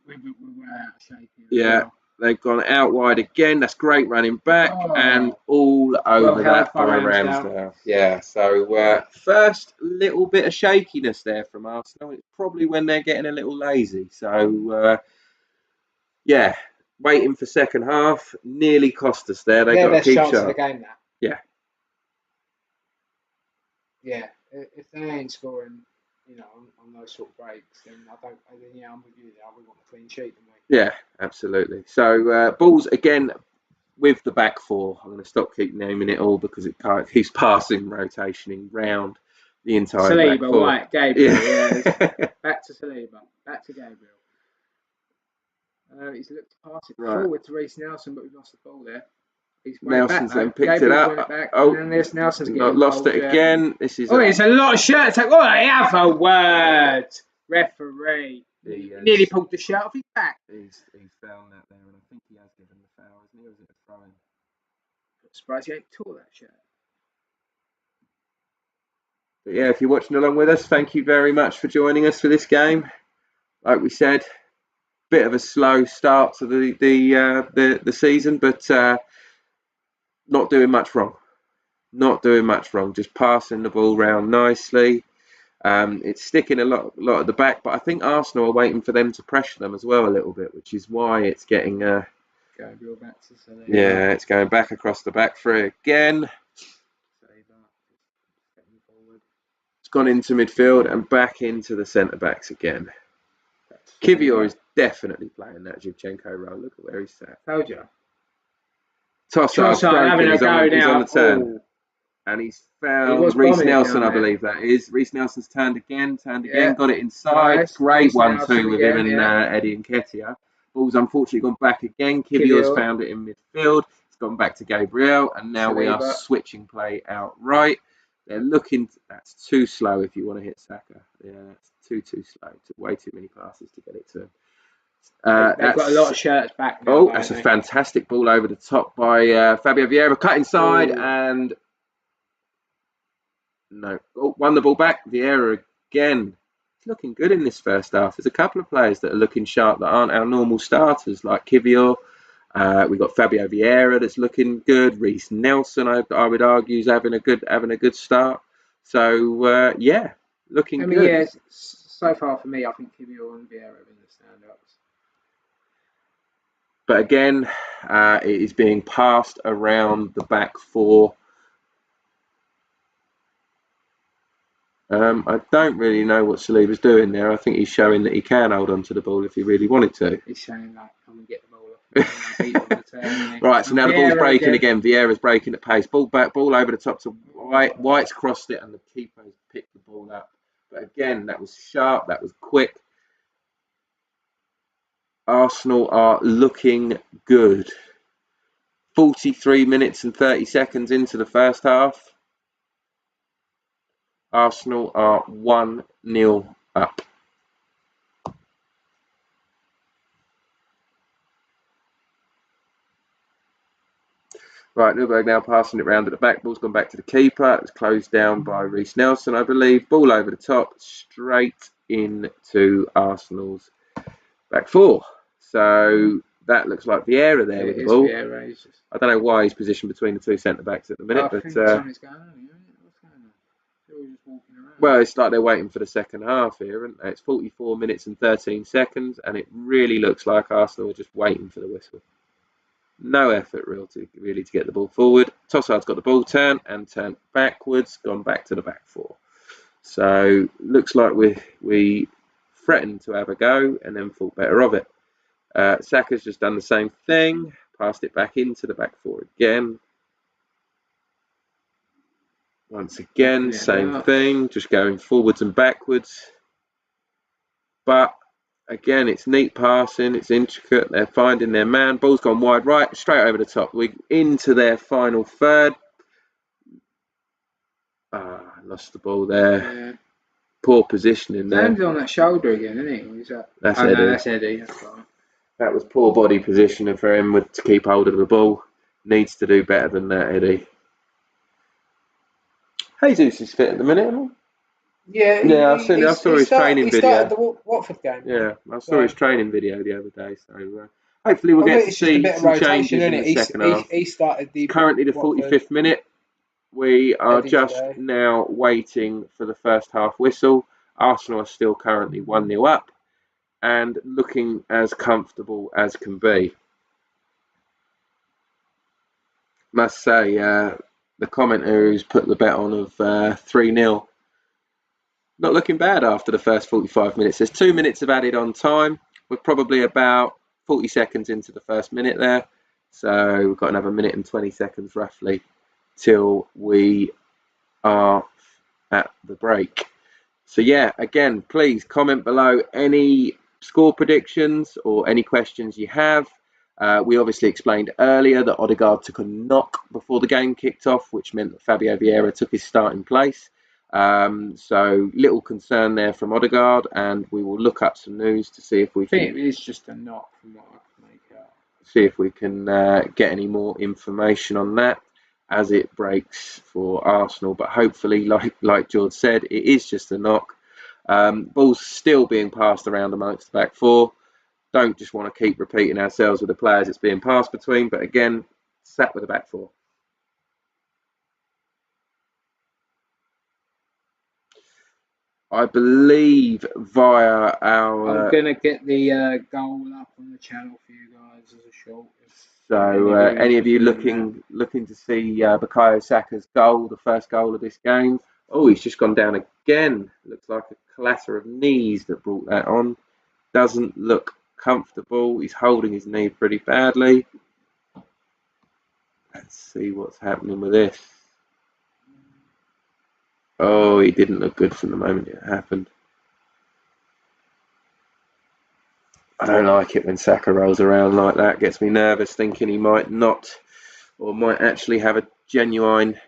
shape here. Yeah, they've gone out wide again. That's great running back, and all over that by Ramsdale. Yeah, so first little bit of shakiness there from Arsenal. It's probably when they're getting a little lazy. So, yeah, waiting for second half. Nearly cost us there. They got to keep chance sharp. Of the game now. Yeah. Yeah, if they ain't scoring, on those sort of breaks, then I'm with you there. We want a clean sheet, don't we? Yeah, absolutely. So balls again with the back four. I'm going to keep naming it all because he's passing, rotationing round the entire Saliba, back four. White, Gabriel. Yeah. Back to Saliba. Back to Gabriel. He's looked to pass it forward to Reece Nelson, but we've lost the ball there. Nelson's then picked it up. And then there's Nelson's getting lost it again. This is. It's a lot of shirt take. Oh, I have a word, referee. He nearly pulled the shirt off his back. He's found that there, and I think he has given the foul, isn't he? Or is it a throw-in? I'm surprised he ain't tore that shirt. But yeah, if you're watching along with us, thank you very much for joining us for this game. Like we said, bit of a slow start to the season, but not doing much wrong. Not doing much wrong. Just passing the ball round nicely. It's sticking a lot at the back, but I think Arsenal are waiting for them to pressure them as well a little bit, which is why it's getting. Gabriel back to Saliba. Yeah, it's going back across the back three again. It's gone into midfield and back into the centre backs again. Kivior is definitely playing that Zhivchenko role. Look at where he's sat. Told you. Trossard's broken. He's on the turn. And he's found Reece Nelson, I believe that is. Reece Nelson's turned again, got it inside. Nice. Great 1-2 with him and Eddie Nketiah. Ball's unfortunately gone back again. Kivior's found it in midfield. It's gone back to Gabriel, and now we are switching play outright. They're looking. That's too slow if you want to hit Saka. Yeah, that's too slow. Took way too many passes to get it to him. They've got a lot of shirts back now. That's a fantastic ball over the top by Fabio Vieira. Cut inside and. No. Won the ball back. Vieira again. It's looking good in this first half. There's a couple of players that are looking sharp that aren't our normal starters, like Kivior. We've got Fabio Vieira that's looking good. Reece Nelson, I would argue, is having a good start. So looking good. Yeah, so far for me, I think Kivior and Vieira have been the stand-ups. But again, it is being passed around the back four. I don't really know what Saliba's doing there. I think he's showing that he can hold on to the ball if he really wanted to. He's showing like, come and get the ball off. Right, so now the ball's breaking again. Vieira's breaking at pace. Ball over the top to White. White's crossed it and the keeper's picked the ball up. But again, that was sharp. That was quick. Arsenal are looking good. 43 minutes and 30 seconds into the first half. Arsenal are 1-0 up. Right, Nurnberg now passing it round at the back. Ball's gone back to the keeper. It's closed down by Reiss Nelson, I believe. Ball over the top, straight into Arsenal's back four. So that looks like Vieira there with the ball. Vieira, just... I don't know why he's positioned between the two centre backs at the minute, but something's going on, what's going on? They're all just walking around. Well, it's like they're waiting for the second half here, aren't they? It's 44 minutes and 13 seconds, and it really looks like Arsenal are just waiting for the whistle. No effort really to get the ball forward. Tossard's got the ball turned backwards, gone back to the back four. So looks like we threatened to have a go and then thought better of it. Saka's just done the same thing, passed it back into the back four again. Once again, same thing, just going forwards and backwards. But again, it's neat passing, it's intricate, they're finding their man. Ball's gone wide right, straight over the top. We're into their final third. Lost the ball there. Yeah. Poor positioning there. Landed on that shoulder again, isn't he? Is that... That's Eddie. No, that's Eddie. That's right. That was poor body positioning for him to keep hold of the ball. Needs to do better than that, Eddie. Jesus is fit at the minute, isn't he? Yeah, I saw his training video. He started the Watford game. Yeah, I saw his training video the other day. So hopefully we'll get to see some changes in the second half. He started currently the 45th minute. We are just now waiting for the first half whistle. Arsenal are still currently 1-0 up and looking as comfortable as can be. Must say, the commenter who's put the bet on of 3-0, not looking bad after the first 45 minutes. There's 2 minutes of added on time. We're probably about 40 seconds into the first minute there. So we've got another minute and 20 seconds roughly till we are at the break. So yeah, again, please comment below any score predictions or any questions you have. We obviously explained earlier that Odegaard took a knock before the game kicked off, which meant that Fabio Vieira took his starting place. So little concern there from Odegaard, and we will look up some news to see if we can... I think it is just a knock from what I can make out. See if we can get any more information on that as it breaks for Arsenal. But hopefully, like George said, it is just a knock. Ball's still being passed around amongst the back four. Don't just want to keep repeating ourselves with the players it's being passed between, but again, sat with the back four. I believe via our... I'm going to get the goal up on the channel for you guys as a short. So any of you looking to see Bukayo Saka's goal, the first goal of this game? Oh, he's just gone down again. Looks like a clatter of knees that brought that on. Doesn't look comfortable. He's holding his knee pretty badly. Let's see what's happening with this. Oh, he didn't look good from the moment it happened. I don't like it when Saka rolls around like that. Gets me nervous, thinking he might not, or might actually have a genuine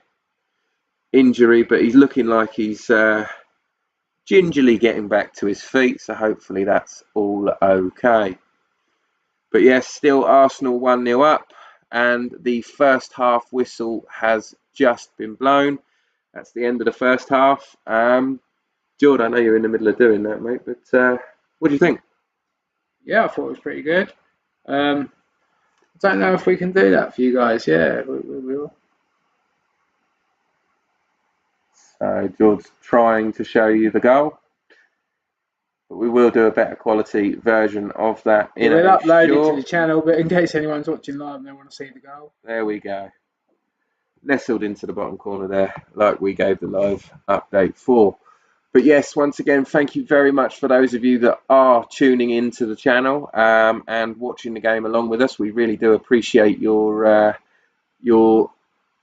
injury. But he's looking like he's gingerly getting back to his feet. So hopefully that's all okay. But yes, still Arsenal 1-0 up, and the first half whistle has just been blown. That's the end of the first half. George, I know you're in the middle of doing that, mate, but what do you think? Yeah, I thought it was pretty good. I don't know if we can do that for you guys. Yeah, we will. So George's trying to show you the goal, but we will do a better quality version of that. We'll upload it to the channel, but in case anyone's watching live and they want to see the goal. There we go. Nestled into the bottom corner there, like we gave the live update for. But yes, once again, thank you very much for those of you that are tuning into the channel and watching the game along with us. We really do appreciate your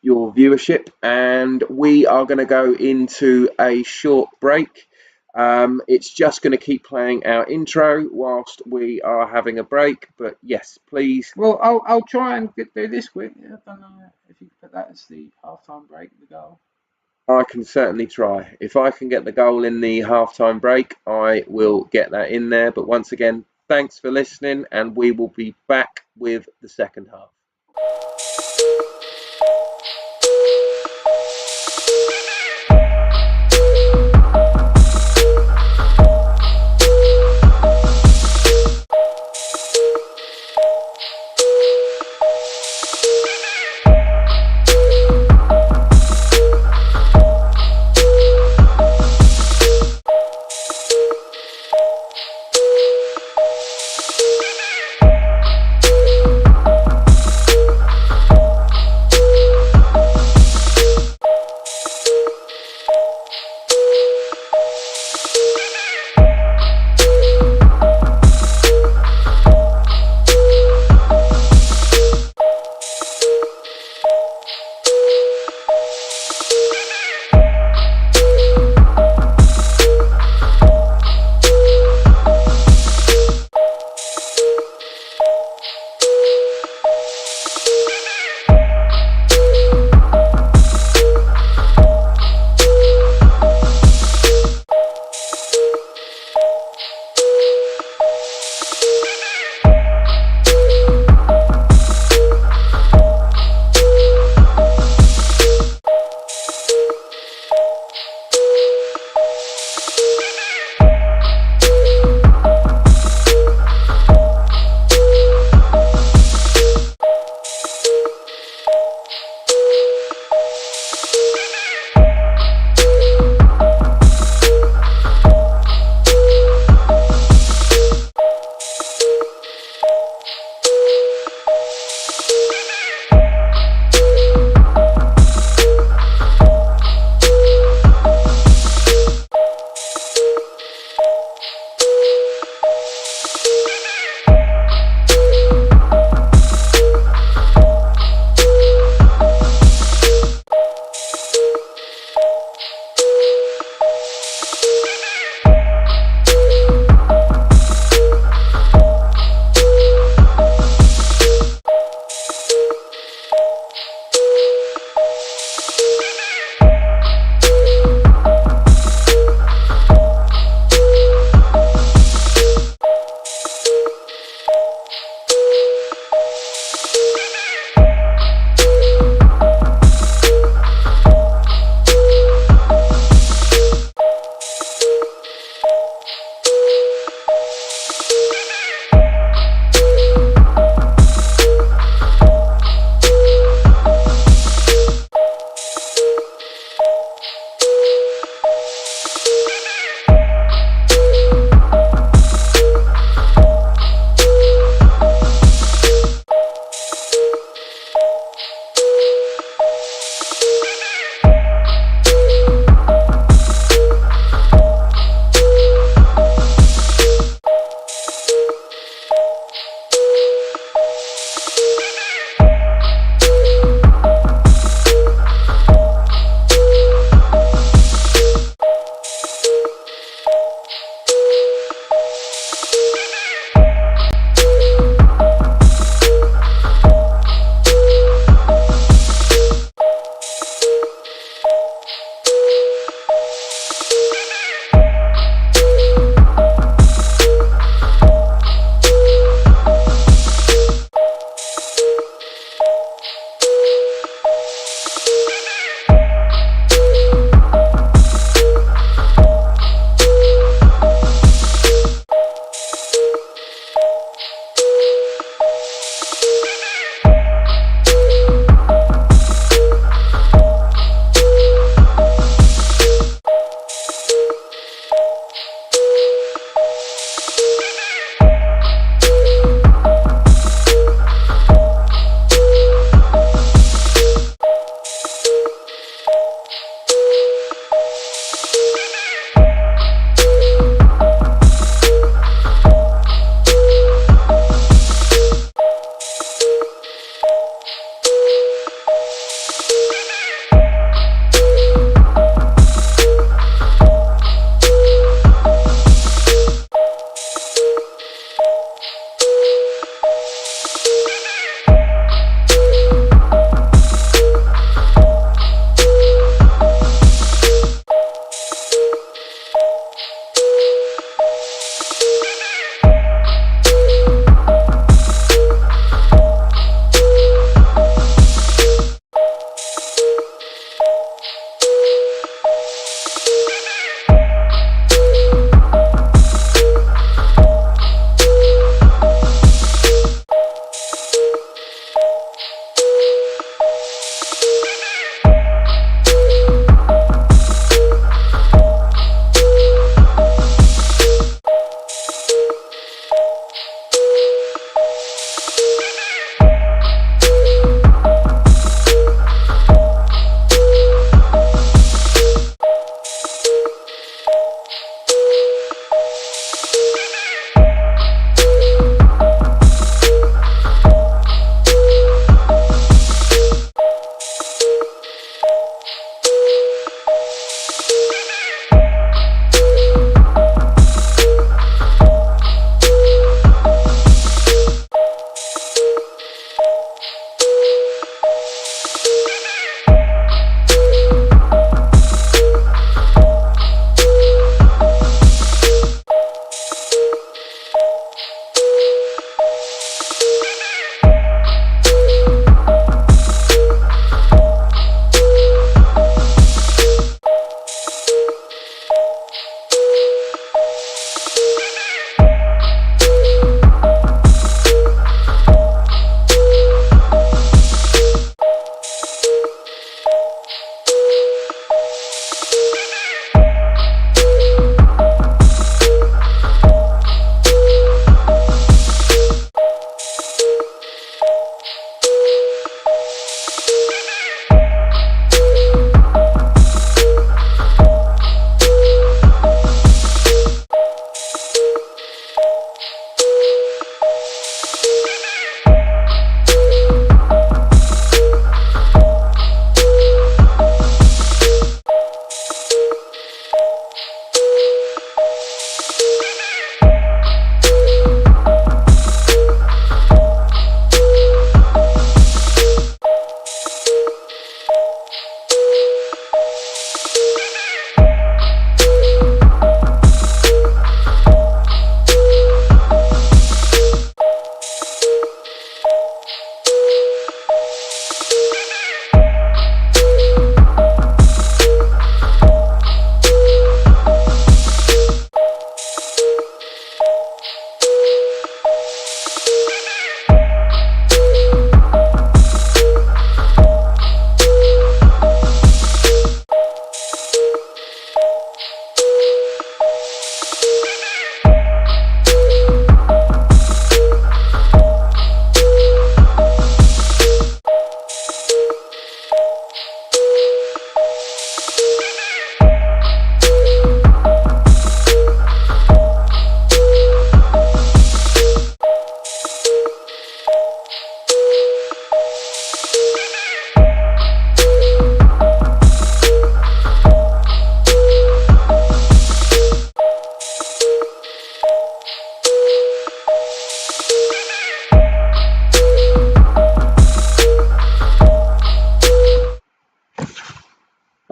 viewership, and we are going to go into a short break. It's just going to keep playing our intro whilst we are having a break. But yes, please. Well, I'll try and do this quick. I don't know if you can put that as the half-time break, the goal. I can certainly try. If I can get the goal in the half-time break, I will get that in there. But once again, thanks for listening, and we will be back with the second half.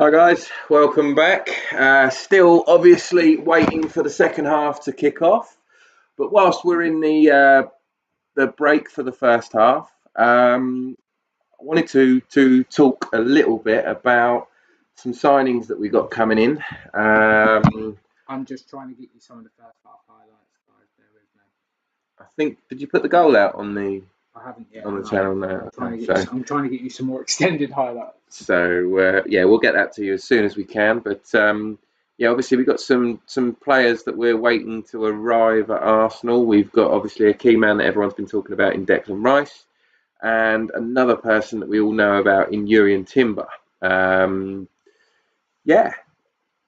Hi guys, welcome back. Still obviously waiting for the second half to kick off, but whilst we're in the break for the first half, I wanted to talk a little bit about some signings that we got coming in. I'm just trying to get you some of the first half highlights, guys. Bear with me. I think, did you put the goal out on the I haven't yet. on the channel now? I'm trying to get you some more extended highlights. So yeah, we'll get that to you as soon as we can. But yeah, obviously we've got some players that we're waiting to arrive at Arsenal. We've got obviously a key man that everyone's been talking about in Declan Rice, and another person that we all know about in Urian Timber. Yeah,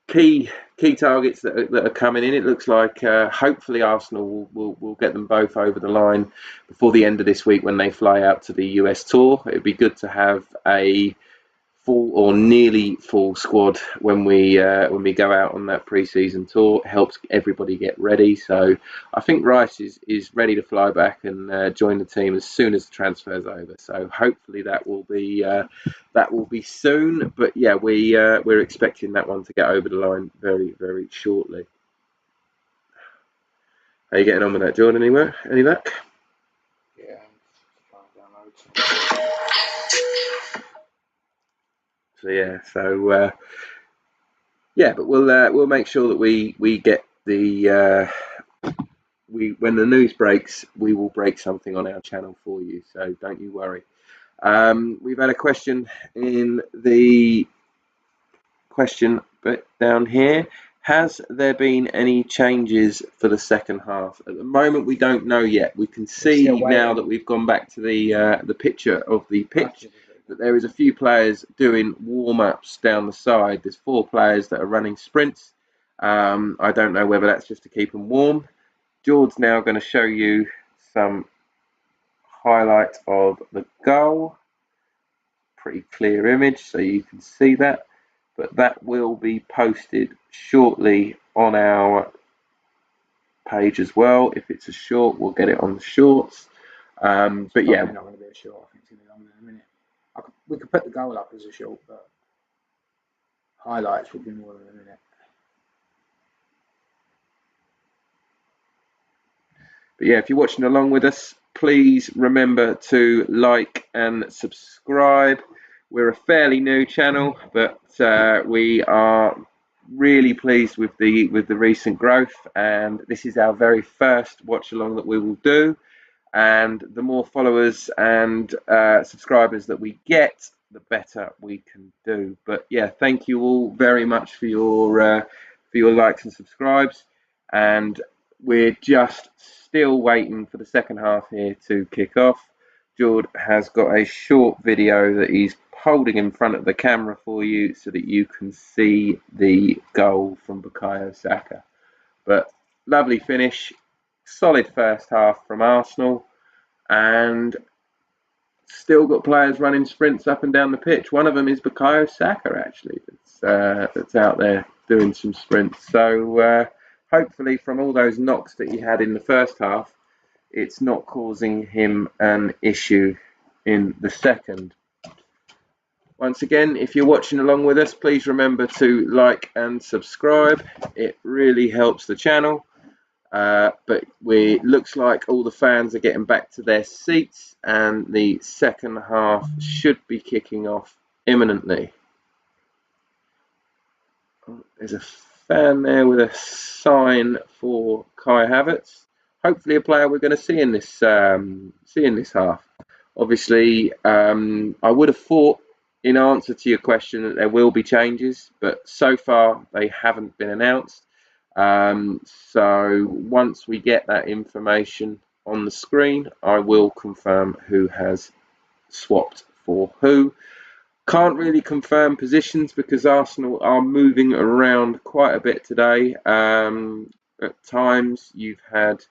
key targets that are coming in. It looks like hopefully Arsenal will get them both over the line before the end of this week when they fly out to the US tour. It'd be good to have a full or nearly full squad when we go out on that pre-season tour. It helps everybody get ready. So I think Rice is ready to fly back and join the team as soon as the transfer's over. So hopefully that will be soon. But yeah, we're expecting that one to get over the line very, very shortly. How are you getting on with that, Jordan? Any luck? Yeah, I'm trying to download. So yeah, but we'll make sure that we get the when the news breaks, we will break something on our channel for you. So don't you worry. We've had a question in the question bit down here. Has there been any changes for the second half? At the moment, we don't know yet. We can see now that we've gone back to the picture of the pitch that there is a few players doing warm-ups down the side. There's 4 players that are running sprints. I don't know whether that's just to keep them warm. George's now going to show you some highlights of the goal. Pretty clear image, so you can see that. But that will be posted shortly on our page as well. If it's a short, we'll get it on the shorts. But yeah, not going to be a short. I think it's going to be longer in a minute. We could put the goal up as a short, but highlights will be more than a minute. But yeah, if you're watching along with us, please remember to like and subscribe. We're a fairly new channel, but we are really pleased with the recent growth, and this is our very first watch along that we will do. And the more followers and subscribers that we get, the better we can do. But yeah, thank you all very much for your likes and subscribes, and we're just still waiting for the second half here to kick off. George has got a short video that he's holding in front of the camera for you so that you can see the goal from Bukayo Saka. But lovely finish, solid first half from Arsenal, and still got players running sprints up and down the pitch. One of them is Bukayo Saka, actually, that's out there doing some sprints. So hopefully from all those knocks that he had in the first half, it's not causing him an issue in the second. Once again, if you're watching along with us, please remember to like and subscribe. It really helps the channel. But looks like all the fans are getting back to their seats, and the second half should be kicking off imminently. There's a fan there with a sign for Kai Havertz. Hopefully a player we're going to see in this half. Obviously, I would have thought in answer to your question that there will be changes, but so far they haven't been announced. So once we get that information on the screen, I will confirm who has swapped for who. Can't really confirm positions because Arsenal are moving around quite a bit today. At times you've had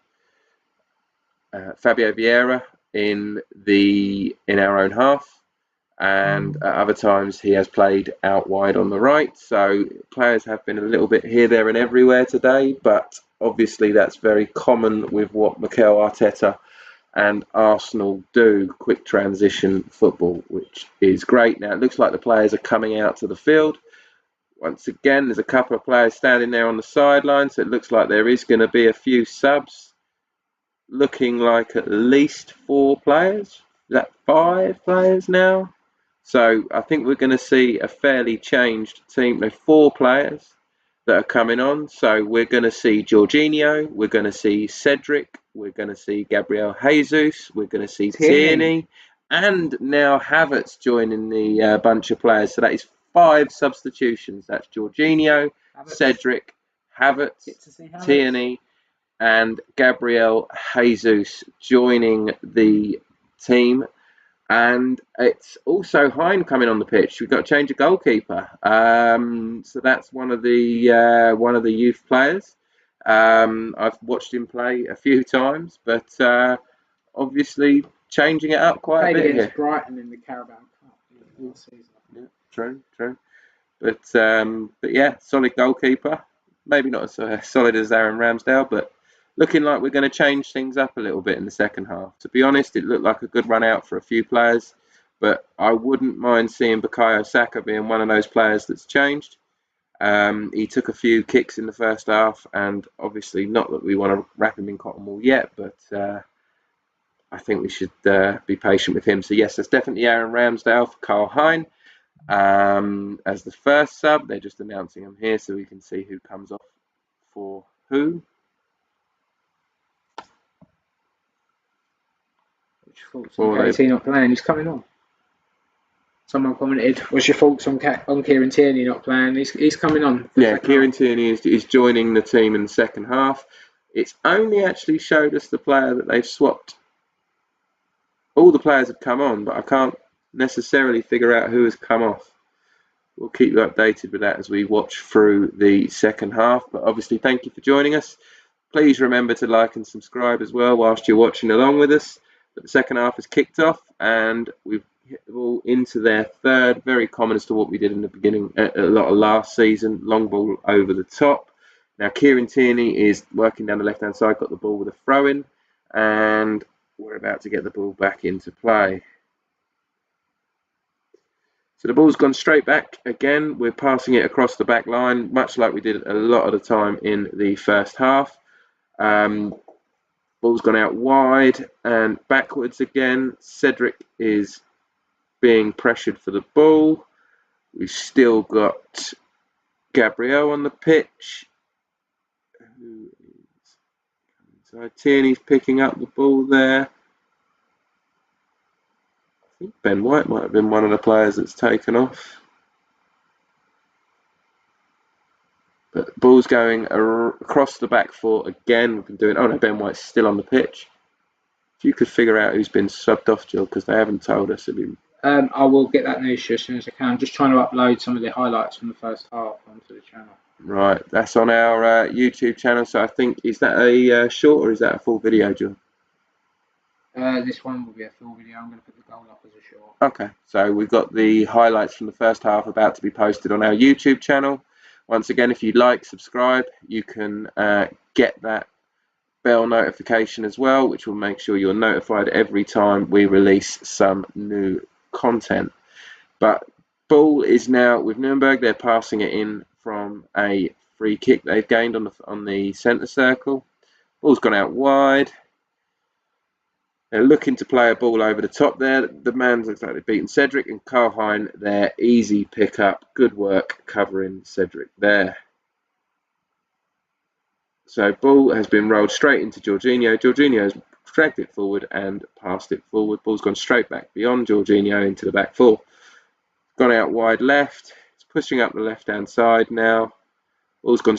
Fabio Vieira in our own half, and at other times he has played out wide on the right. So players have been a little bit here, there and everywhere today, but obviously that's very common with what Mikel Arteta and Arsenal do, quick transition football, which is great. Now it looks like the players are coming out to the field. Once again, there's a couple of players standing there on the sideline, so it looks like there is going to be a few subs. Looking like at least 4 players. Is that 5 players now? So I think we're going to see a fairly changed team. There's 4 players that are coming on. So we're going to see Jorginho, we're going to see Cedric, we're going to see Gabriel Jesus, we're going to see Tierney, and now Havertz joining the bunch of players. So that is 5 substitutions. That's Jorginho, Cedric, Havertz, Tierney, and Gabriel Jesus joining the team. And it's also Hein coming on the pitch. We've got to change a goalkeeper. So that's one of the youth players. I've watched him play a few times, but obviously changing it up quite a bit against here. Brighton in the Carabao Cup all season. Yeah, true. But yeah, solid goalkeeper. Maybe not as solid as Aaron Ramsdale, but looking like we're going to change things up a little bit in the second half. To be honest, it looked like a good run out for a few players, but I wouldn't mind seeing Bukayo Saka being one of those players that's changed. He took a few kicks in the first half, and obviously not that we want to wrap him in cotton wool yet, but I think we should be patient with him. So yes, that's definitely Aaron Ramsdale for Carl Hein as the first sub. They're just announcing him here so we can see who comes off for who. Thoughts on KT not playing? He's coming on. Someone commented, "What's your thoughts on Kieran Tierney not playing?" He's coming on. Yeah, Kieran Tierney is joining the team in the second half. It's only actually showed us the player that they've swapped. All the players have come on, but I can't necessarily figure out who has come off. We'll keep you updated with that as we watch through the second half. But obviously, thank you for joining us. Please remember to like and subscribe as well whilst you're watching along with us. But the second half has kicked off, and we've hit the ball into their third. Very common as to what we did in the beginning, a lot of last season. Long ball over the top. Now Kieran Tierney is working down the left-hand side, got the ball with a throw-in, and we're about to get the ball back into play. So the ball's gone straight back again. We're passing it across the back line, much like we did a lot of the time in the first half. Ball's gone out wide and backwards again. Cedric is being pressured for the ball. We've still got Gabriel on the pitch. So Tierney's picking up the ball there. I think Ben White might have been one of the players that's taken off. But the ball's going across the back four again. We've been doing. Oh no, Ben White's still on the pitch. If you could figure out who's been subbed off, Jill, because they haven't told us. I will get that news as soon as I can. I'm just trying to upload some of the highlights from the first half onto the channel. Right, that's on our YouTube channel. So I think, is that a short or is that a full video, Jill? This one will be a full video. I'm going to put the goal up as a short. Okay, so we've got the highlights from the first half about to be posted on our YouTube channel. Once again, if you'd like, subscribe. You can get that bell notification as well, which will make sure you're notified every time we release some new content. But ball is now with Nuremberg. They're passing it in from a free kick they've gained on the centre circle. Ball's gone out wide. They're looking to play a ball over the top there. The man's looks like they've beaten Cedric, and Carl Hein there. Easy pick up. Good work covering Cedric there. So ball has been rolled straight into Jorginho. Jorginho has dragged it forward and passed it forward. Ball's gone straight back beyond Jorginho into the back four. Gone out wide left. It's pushing up the left-hand side now. Ball's gone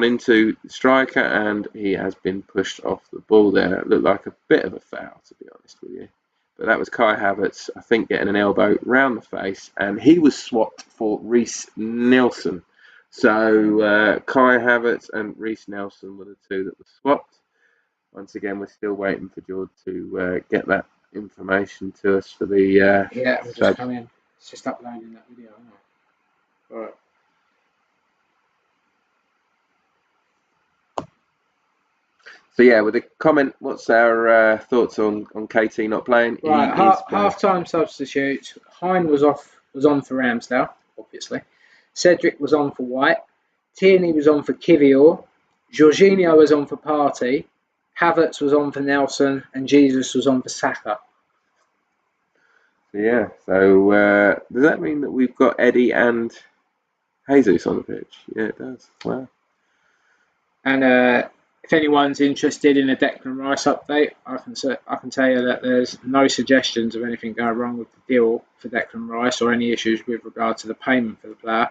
into the striker, and he has been pushed off the ball there. It looked like a bit of a foul, to be honest with you. But that was Kai Havertz, I think, getting an elbow round the face, and he was swapped for Reiss Nelson. So Kai Havertz and Reiss Nelson were the two that were swapped. Once again, we're still waiting for George to get that information to us for the... yeah, we'll just come in. It's just uploading that video, isn't it? All right. So yeah, with a comment, what's our thoughts on KT not playing? Right, half-time substitutes. Hein was on for Ramsdale, obviously. Cedric was on for White. Tierney was on for Kivior. Jorginho was on for Partey. Havertz was on for Nelson. And Jesus was on for Saka. Yeah, so does that mean that we've got Eddie and Jesus on the pitch? Yeah, it does. Wow. And if anyone's interested in a Declan Rice update, I can tell you that there's no suggestions of anything going wrong with the deal for Declan Rice or any issues with regard to the payment for the player.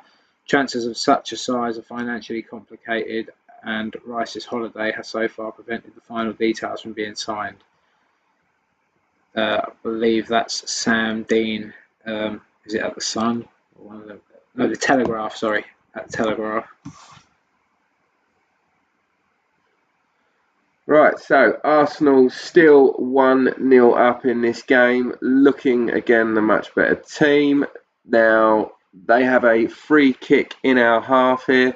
Transfers of such a size are financially complicated, and Rice's holiday has so far prevented the final details from being signed. I believe that's Sam Dean. Is it at the Sun? Or one of them? No, the Telegraph. Sorry, at the Telegraph. Right, so Arsenal still 1-0 up in this game, looking again the much better team. Now they have a free kick in our half here.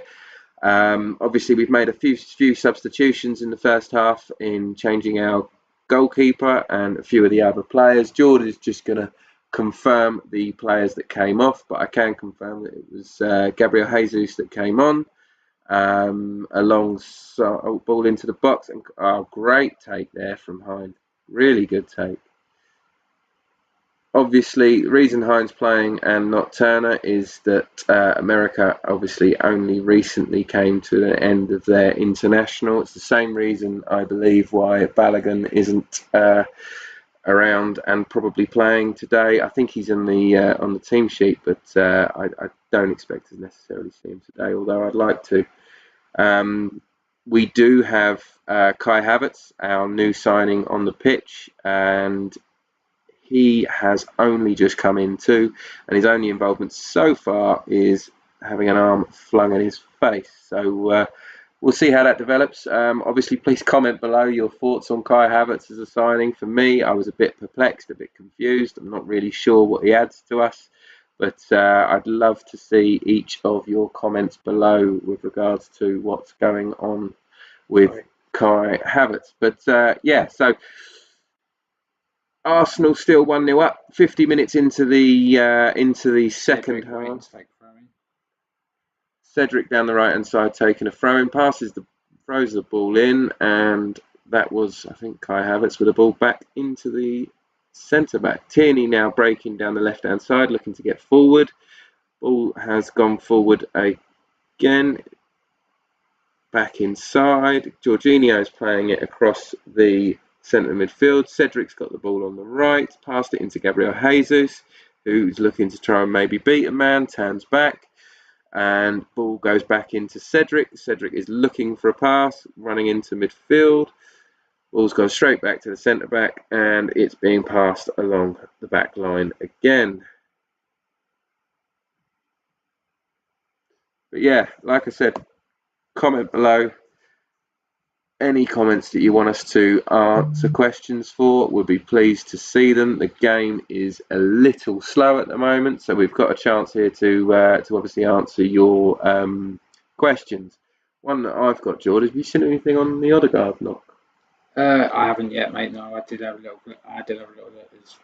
Obviously, we've made a few substitutions in the first half in changing our goalkeeper and a few of the other players. Jordan is just going to confirm the players that came off, but I can confirm that it was Gabriel Jesus that came on. Alongside ball into the box, and great take there from Hines. Really good take. Obviously, the reason Hines playing and not Turner is that America obviously only recently came to the end of their international. It's the same reason, I believe, why Balogun isn't around and probably playing today. I think he's on the team sheet, but I don't expect to necessarily see him today, although I'd like to. We do have Kai Havertz, our new signing, on the pitch, and he has only just come in too, and his only involvement so far is having an arm flung at his face. So we'll see how that develops. Obviously, please comment below your thoughts on Kai Havertz as a signing. For me, I was a bit perplexed, a bit confused. I'm not really sure what he adds to us, but I'd love to see each of your comments below with regards to what's going on with Kai Havertz. But yeah, so Arsenal still 1-0 up. 50 minutes into the second half. Cedric down the right hand side taking a throw in, throws the ball in, and that was, I think, Kai Havertz with the ball back into the centre back. Tierney now breaking down the left hand side, looking to get forward. Ball has gone forward again. Back inside. Jorginho is playing it across the centre midfield. Cedric's got the ball on the right. Passed it into Gabriel Jesus, who's looking to try and maybe beat a man. Turns back. And ball goes back into Cedric. Cedric is looking for a pass, running into midfield. Ball's gone straight back to the centre back, and it's being passed along the back line again. But yeah, like I said, comment below. Any comments that you want us to answer questions for, we'll be pleased to see them. The game is a little slow at the moment, so we've got a chance here to obviously answer your questions. One that I've got, George, have you seen anything on the Odegaard knock? I haven't yet, mate. No, I did have a little bit. It's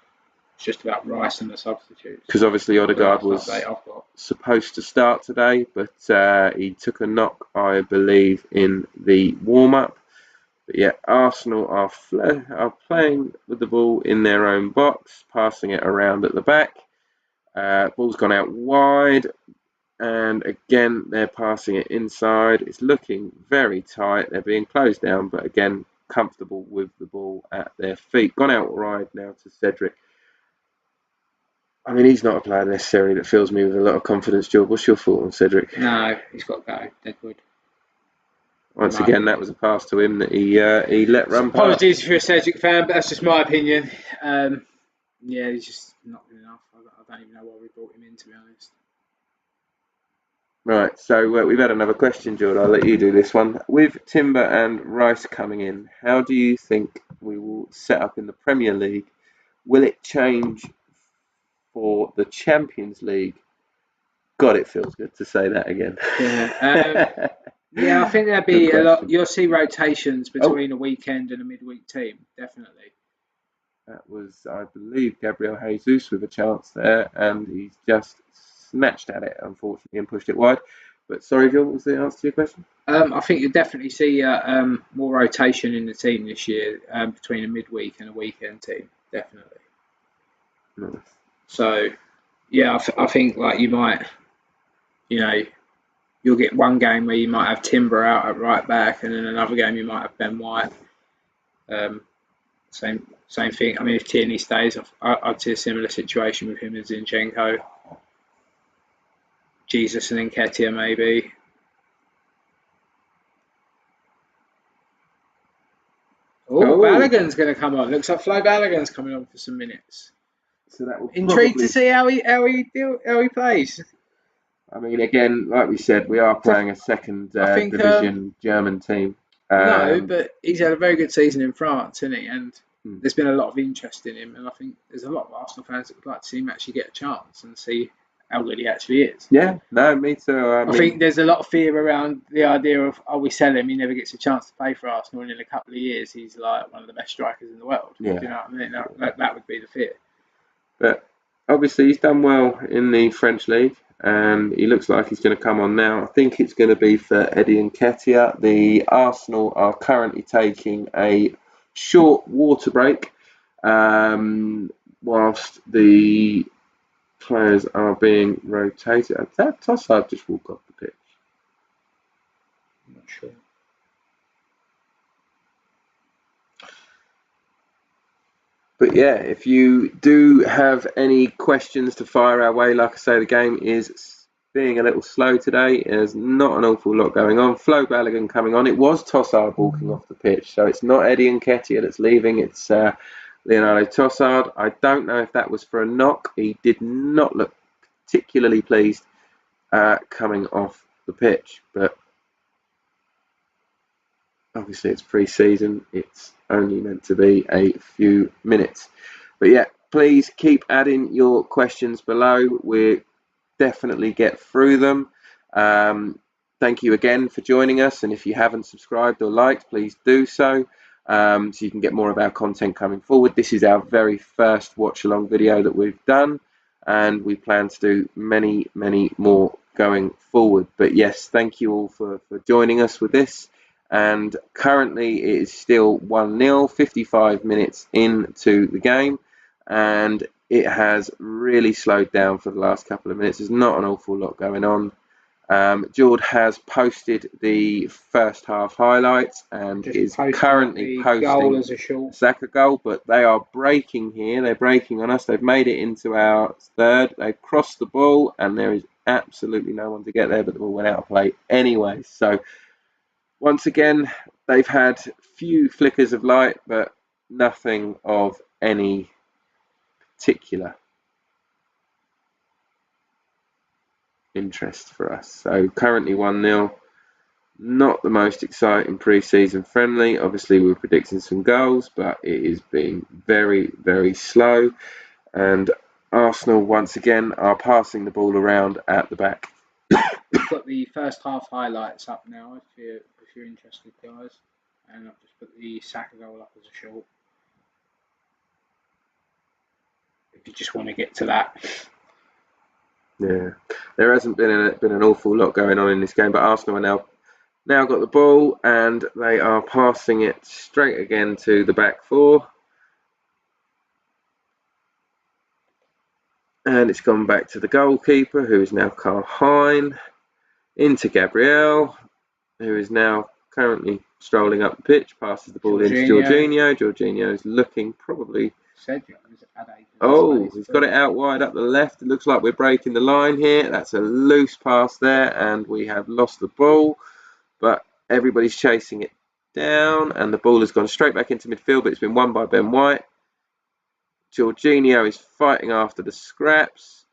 just about Rice and the substitutes. Because obviously Odegaard was supposed to start today, but he took a knock, I believe, in the warm-up. But yeah, Arsenal are playing with the ball in their own box, passing it around at the back. Ball's gone out wide, and again they're passing it inside. It's looking very tight. They're being closed down, but again comfortable with the ball at their feet. Gone out wide now to Cedric. I mean, he's not a player necessarily that fills me with a lot of confidence. George, what's your thought on Cedric? No, he's got to go. Deadwood. Once again, that was a pass to him that he let run past. Apologies if you're a Cedric fan, but that's just my opinion. Yeah, he's just not good enough. I don't even know why we brought him in, to be honest. Right, so we've had another question, George. I'll let you do this one. With Timber and Rice coming in, how do you think we will set up in the Premier League? Will it change for the Champions League? God, it feels good to say that again. Yeah. Yeah, I think there'll be a lot. You'll see rotations between a weekend and a midweek team, definitely. That was, I believe, Gabriel Jesus with a chance there, and he's just snatched at it, unfortunately, and pushed it wide. But sorry, Joe, what was the answer to your question? I think you'll definitely see more rotation in the team this year between a midweek and a weekend team, definitely. Nice. So, yeah, I think like you might, you'll get one game where you might have Timber out at right back, and then another game you might have Ben White. Same thing. I mean, if Tierney stays, I'd see a similar situation with him and Zinchenko. Jesus and Nketiah maybe. Oh, Balogun's going to come on. Looks like Flo Balogun's coming on for some minutes. So that will intrigued to see how he plays. I mean, again, like we said, we are playing a second division German team. No, but he's had a very good season in France, hasn't he? And there's been a lot of interest in him, and I think there's a lot of Arsenal fans that would like to see him actually get a chance and see how good he actually is. Yeah, no, me too. I think there's a lot of fear around the idea of, we sell him, he never gets a chance to play for Arsenal, and in a couple of years he's like one of the best strikers in the world. Yeah. Do you know what I mean? That would be the fear. But obviously he's done well in the French league, and he looks like he's going to come on now. I think it's going to be for Eddie Nketiah. The Arsenal are currently taking a short water break whilst the players are being rotated. Did that Tossard just walk off the pitch? I'm not sure. But yeah, if you do have any questions to fire our way, like I say, the game is being a little slow today. There's not an awful lot going on. Flo Balogun coming on. It was Tossard walking off the pitch, so it's not Eddie Nketiah that's leaving. It's Leonardo Tossard. I don't know if that was for a knock. He did not look particularly pleased coming off the pitch, but obviously it's pre-season. It's only meant to be a few minutes. But yeah, please keep adding your questions below. We'll definitely get through them. Thank you again for joining us, and if you haven't subscribed or liked, please do so. So you can get more of our content coming forward. This is our very first watch along video that we've done, and we plan to do many more going forward. But yes, thank you all for joining us with this. And currently it is still 1-0, 55 minutes into the game, and it has really slowed down for the last couple of minutes. There's not an awful lot going on. Jord has posted the first half highlights and is currently posting Saka goal, but they are breaking here. They're breaking on us. They've made it into our third. They've crossed the ball, and there is absolutely no one to get there, but the ball went out of play anyway. So once again, they've had few flickers of light, but nothing of any particular interest for us. So currently 1-0, not the most exciting pre-season friendly. Obviously we're predicting some goals, but it is being very slow, and Arsenal once again are passing the ball around at the back. We've got the first half highlights up now if you're interested, guys, and I've just put the Saka goal up as a short if you just want to get to that. Yeah, there hasn't been an awful lot going on in this game, but Arsenal are now got the ball, and they are passing it straight again to the back four, and it's gone back to the goalkeeper, who is now Carl Hein, into Gabriel, who is now currently strolling up the pitch, passes the ball into Jorginho. Jorginho is looking probably... he's got it out wide up the left. It looks like we're breaking the line here. That's a loose pass there, and we have lost the ball, but everybody's chasing it down, and the ball has gone straight back into midfield, but it's been won by Ben White. Jorginho is fighting after the scraps,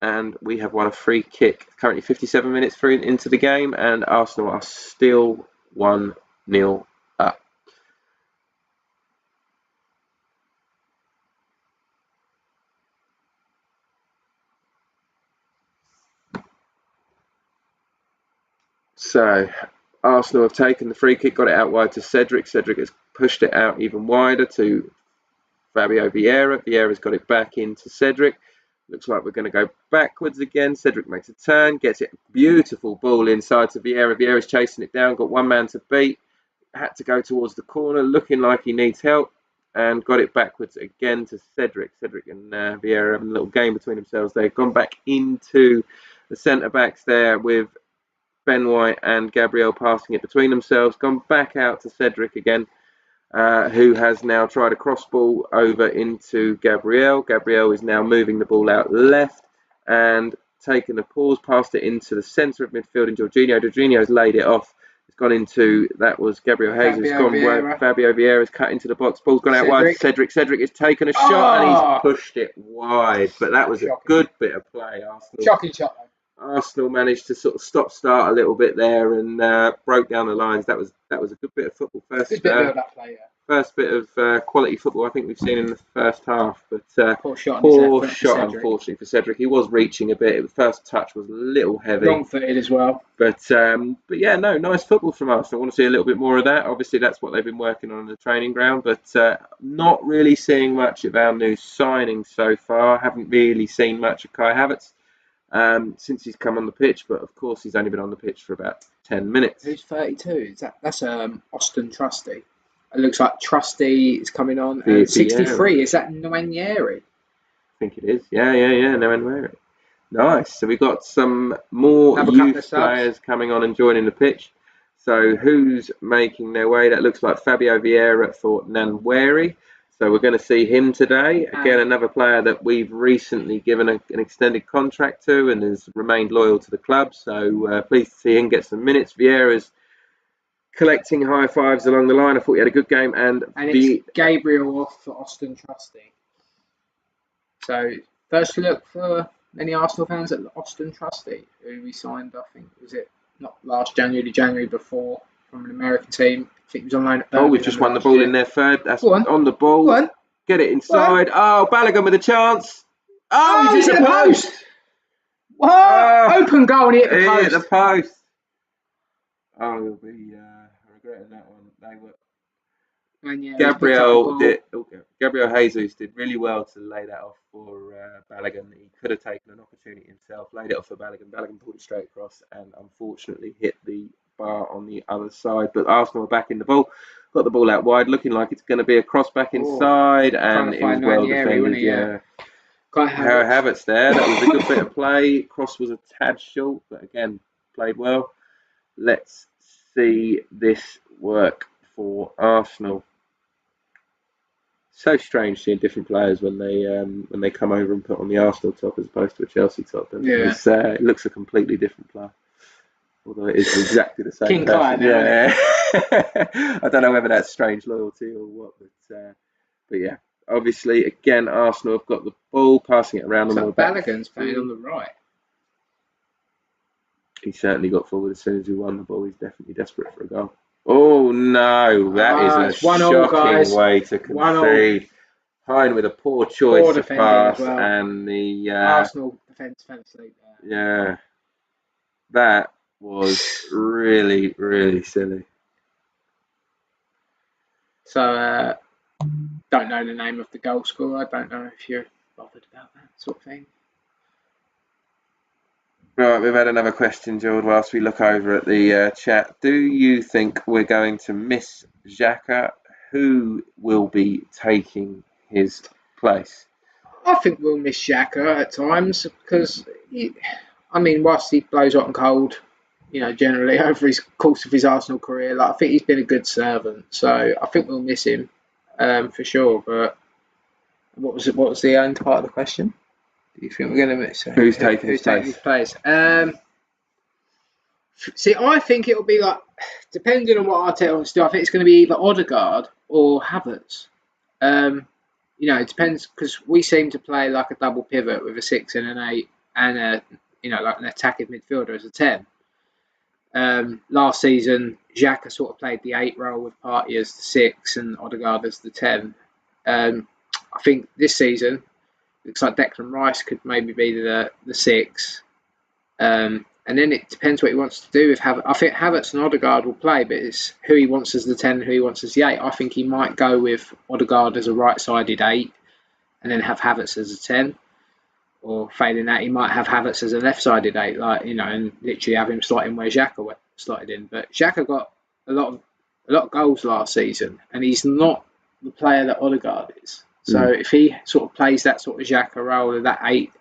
and we have won a free kick. Currently 57 minutes through into the game, and Arsenal are still 1-0 up. So Arsenal have taken the free kick, got it out wide to Cedric. Cedric has pushed it out even wider to Fabio Vieira. Vieira's got it back into Cedric. Looks like we're going to go backwards again. Cedric makes a turn, gets it. Beautiful ball inside to Vieira. Vieira's chasing it down, got one man to beat. Had to go towards the corner, looking like he needs help, and got it backwards again to Cedric. Cedric and Vieira having a little game between themselves. They've gone back into the centre-backs there with Ben White and Gabriel passing it between themselves. Gone back out to Cedric again, who has now tried a cross ball over into Gabriel. Gabriel is now moving the ball out left and taking the pause, passed it into the centre of midfield, and Jorginho's laid it off. It's gone into, that was Gabriel Hayes, who's gone where Fabio Vieira's cut into the box. Ball's gone out wide to Cedric. Cedric has taken a shot and he's pushed it wide. But that was a good bit of play, Arsenal. Shocking shot. Arsenal managed to sort of stop-start a little bit there and broke down the lines. That was a good bit of football. First bit of that play, yeah. First bit of quality football I think we've seen in the first half, but poor shot unfortunately for Cedric. He was reaching a bit. The first touch was a little heavy, wrong-footed as well. But yeah, no, nice football from Arsenal. I want to see a little bit more of that. Obviously, that's what they've been working on in the training ground, but not really seeing much of our new signings so far. Haven't really seen much of Kai Havertz since he's come on the pitch, but of course he's only been on the pitch for about 10 minutes. Who's 32? That's Austin Trusty. It looks like Trusty is coming on. 63. Is that Nwaneri? I think it is. Yeah. Nwaneri. Nice. So we've got some more youth players coming on and joining the pitch. So who's making their way? That looks like Fabio Vieira for Nwaneri. So we're going to see him today. Again, another player that we've recently given an extended contract to and has remained loyal to the club. So pleased to see him get some minutes. Vieira's collecting high fives along the line. I thought he had a good game. And it's Gabriel off for Austin Trusty. So first look for many Arsenal fans at Austin Trusty, who we signed, I think, was it not last January before, from an American team. I think he was on loan at Birmingham. Oh, we've just won the ball in there third. That's on the ball. Get it inside. Oh, Balogun with a chance. Oh, he's hit the post. Open goal and he hit the post. Hit the post. Oh, he'll be regretting that one. They were. Gabriel Jesus did really well to lay that off for Balogun. He could have taken an opportunity himself, laid it off for Balogun. Balogun pulled it straight across and unfortunately hit the bar on the other side. But Arsenal are back in the ball. Got the ball out wide, looking like it's going to be a cross back inside, and it was well defended. Yeah. Havertz there. That was a good bit of play. Cross was a tad short, but again, played well. Let's see this work for Arsenal. So strange seeing different players when they come over and put on the Arsenal top as opposed to a Chelsea top. Yeah. It looks a completely different player, although it is exactly the same. King Kai, yeah. I don't know whether that's strange loyalty or what, but yeah. Obviously, again, Arsenal have got the ball, passing it around on the back. Balogun's playing on the right. He certainly got forward as soon as he won the ball. He's definitely desperate for a goal. Oh no, that is a shocking way to concede. Hine with a poor choice of pass, and the Arsenal defence fell asleep there. Yeah, that was really, really silly. So, don't know the name of the goal scorer. I don't know if you're bothered about that sort of thing. Right, we've had another question, George, whilst we look over at the chat. Do you think we're going to miss Xhaka? Who will be taking his place? I think we'll miss Xhaka at times because, whilst he blows hot and cold, generally over his course of his Arsenal career, I think he's been a good servant. So I think we'll miss him for sure. But what was the end part of the question? Do you think we're going to miss him? Who's taking his place? See, I think it'll be depending on what Arteta wants to do, I think it's going to be either Odegaard or Havertz. It depends because we seem to play like a double pivot with a 6 and an 8 and an attacking midfielder as a 10. Last season, Xhaka sort of played the 8 role with Partey as the 6 and Odegaard as the 10. I think this season, looks like Declan Rice could maybe be the 6. And then it depends what he wants to do with Havertz. I think Havertz and Odegaard will play, but it's who he wants as the 10 and who he wants as the 8. I think he might go with Odegaard as a right-sided 8 and then have Havertz as a 10. or failing that, he might have Havertz as a left-sided 8, like, you know, and literally have him slotting where Xhaka slotted in. But Xhaka got a lot of goals last season, and he's not the player that Odegaard is. So if he sort of plays that sort of Xhaka role, or that 8,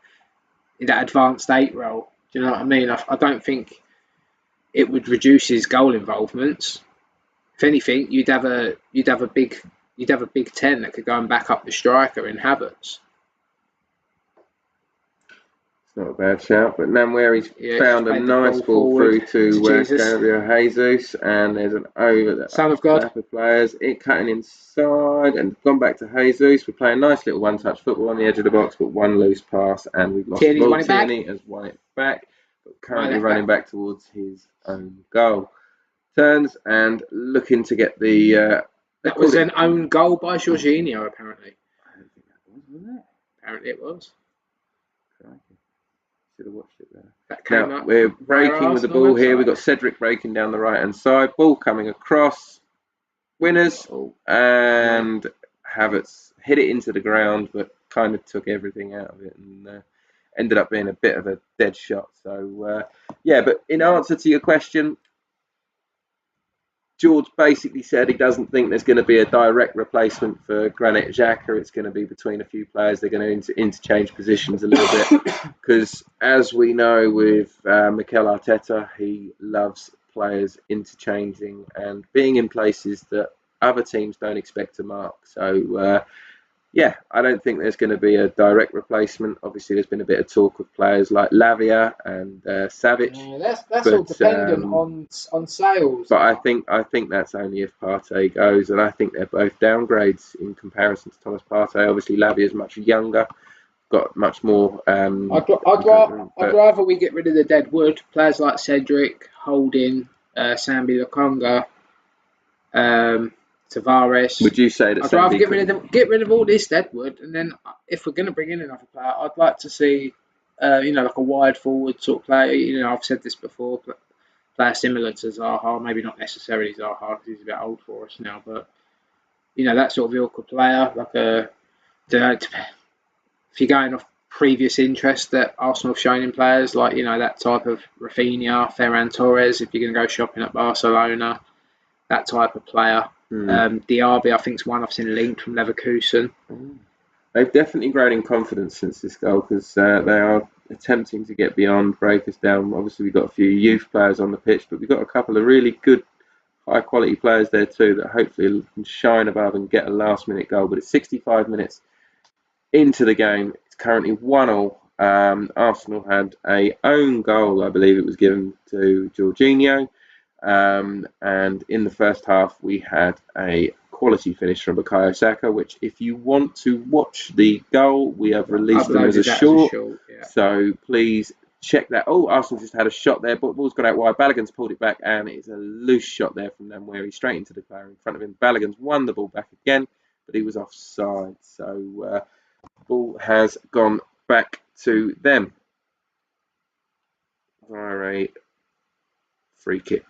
that advanced 8 role, do you know what I mean? I don't think it would reduce his goal involvements. If anything, you'd have a big 10 that could go and back up the striker in Havertz. It's not a bad shout, but Nwaneri's found a nice ball through to Gabriel Jesus, and there's an over that Son of God players. It cutting inside and gone back to Jesus. We're playing nice little one-touch football on the edge of the box, but one loose pass, and we've lost. Tierney has won it back, but currently running back towards his own goal. Turns and looking to get the. That was an own goal by Jorginho, apparently. I don't think that was it? Apparently it was. Should have watched it there. That came now up we're breaking with the ball here. We've got Cedric breaking down the right-hand side. Ball coming across. Winners. And Havertz hit it into the ground, but kind of took everything out of it and ended up being a bit of a dead shot. So, yeah, but in answer to your question, George basically said he doesn't think there's going to be a direct replacement for Granit Xhaka. It's going to be between a few players. They're going to interchange positions a little bit because, as we know with Mikel Arteta, he loves players interchanging and being in places that other teams don't expect to mark. So, yeah, I don't think there's going to be a direct replacement. Obviously, there's been a bit of talk of players like Lavia and Savic. Yeah, that's all dependent on sales. But I think that's only if Partey goes, and I think they're both downgrades in comparison to Thomas Partey. Obviously, Lavia is much younger, got much more. I'd rather we get rid of the dead wood. Players like Cedric, Holding, Sambi Lokonga, Tavares. Would you say that? I'd rather get rid of all this deadwood, and then if we're going to bring in another player, I'd like to see, like a wide forward sort of player. You know, I've said this before, but player similar to Zaha, maybe not necessarily Zaha because he's a bit old for us now, but you know, that sort of ilk of player, like if you're going off previous interest that Arsenal have shown in players, like, you know, that type of Rafinha, Ferran Torres, if you're going to go shopping at Barcelona, that type of player. Diaby, I think, is one I've seen linked from Leverkusen. They've definitely grown in confidence since this goal because they are attempting to get beyond, break us down. Obviously, we've got a few youth players on the pitch, but we've got a couple of really good, high-quality players there too that hopefully can shine above and get a last-minute goal. But it's 65 minutes into the game. It's currently 1-1. Arsenal had a own goal, I believe it was given to Jorginho. And in the first half, we had a quality finish from Bukayo Saka, which, if you want to watch the goal, we have released them as a short. Yeah. So please check that. Oh, Arsenal just had a shot there, but ball's gone out wide. Balogun's pulled it back, and it's a loose shot there from Nwaneri straight into the player in front of him. Balogun's won the ball back again, but he was offside. So ball has gone back to them via a free kick.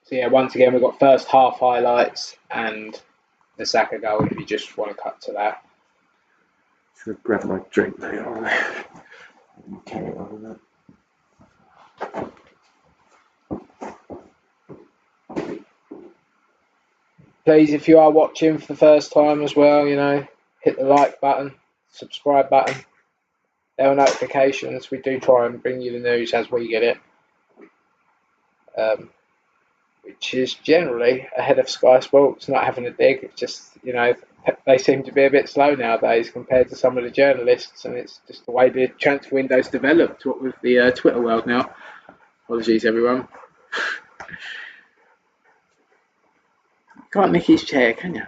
So yeah, once again, we've got first half highlights and the Saka goal, if you just want to cut to that. Should have grabbed my drink there. Carry on that. Please, if you are watching for the first time as well, you know, hit the like button, subscribe button, bell notifications. We do try and bring you the news as we get it. Which is generally ahead of Sky Sports, not having a dig. It's just, you know, they seem to be a bit slow nowadays compared to some of the journalists, and it's just the way the transfer window's developed with the Twitter world now. Apologies, everyone. Can't nick his chair, can you?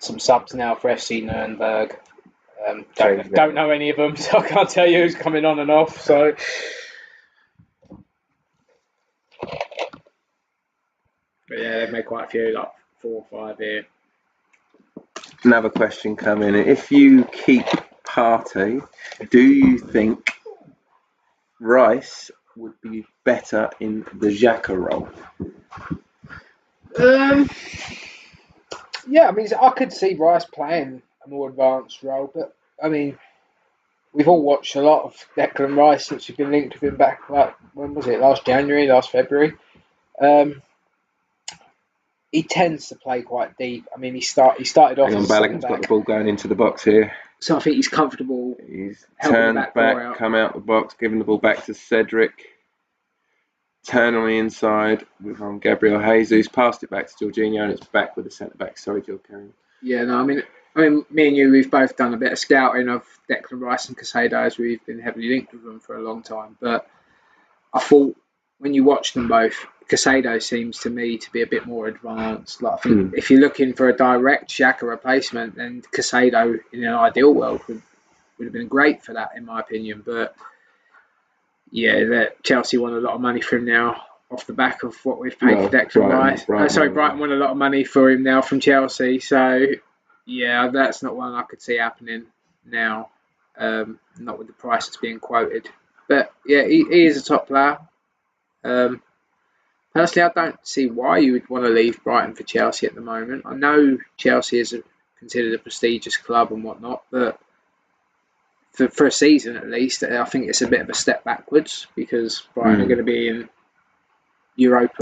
Some subs now for FC Nurnberg. Don't know any of them, so I can't tell you who's coming on and off. So, but yeah, they've made quite a few, like 4 or 5 here. Another question coming in. If you keep Partey, do you think Rice would be better in the Xhaka role? Yeah, I mean, I could see Rice playing a more advanced role, but I mean, we've all watched a lot of Declan Rice since we've been linked with him back, like, when was it? Last January, last February. He tends to play quite deep. I mean, he started off. Hang on, Balogun's got the ball going into the box here. So I think he's comfortable. He's turned back, come out the box, giving the ball back to Cedric. Turn on the inside with Gabriel Jesus. Passed it back to Jorginho, and it's back with the centre back. Sorry, Jill, carry on. Yeah, no, I mean, me and you, we've both done a bit of scouting of Declan Rice and Casado, as we've been heavily linked with them for a long time. But I thought when you watch them both, Casado seems to me to be a bit more advanced. Like, I think if you're looking for a direct Xhaka replacement, then Casado in an ideal world would have been great for that, in my opinion. But yeah, Chelsea won a lot of money for him now off the back of what we've paid for Declan Rice. Brighton won a lot of money for him now from Chelsea. So yeah, that's not one I could see happening now. Not with the price that's being quoted. But yeah, he is a top player. Personally, I don't see why you would want to leave Brighton for Chelsea at the moment. I know Chelsea is considered a prestigious club and whatnot, but for a season at least, I think it's a bit of a step backwards because Brighton are going to be in Europe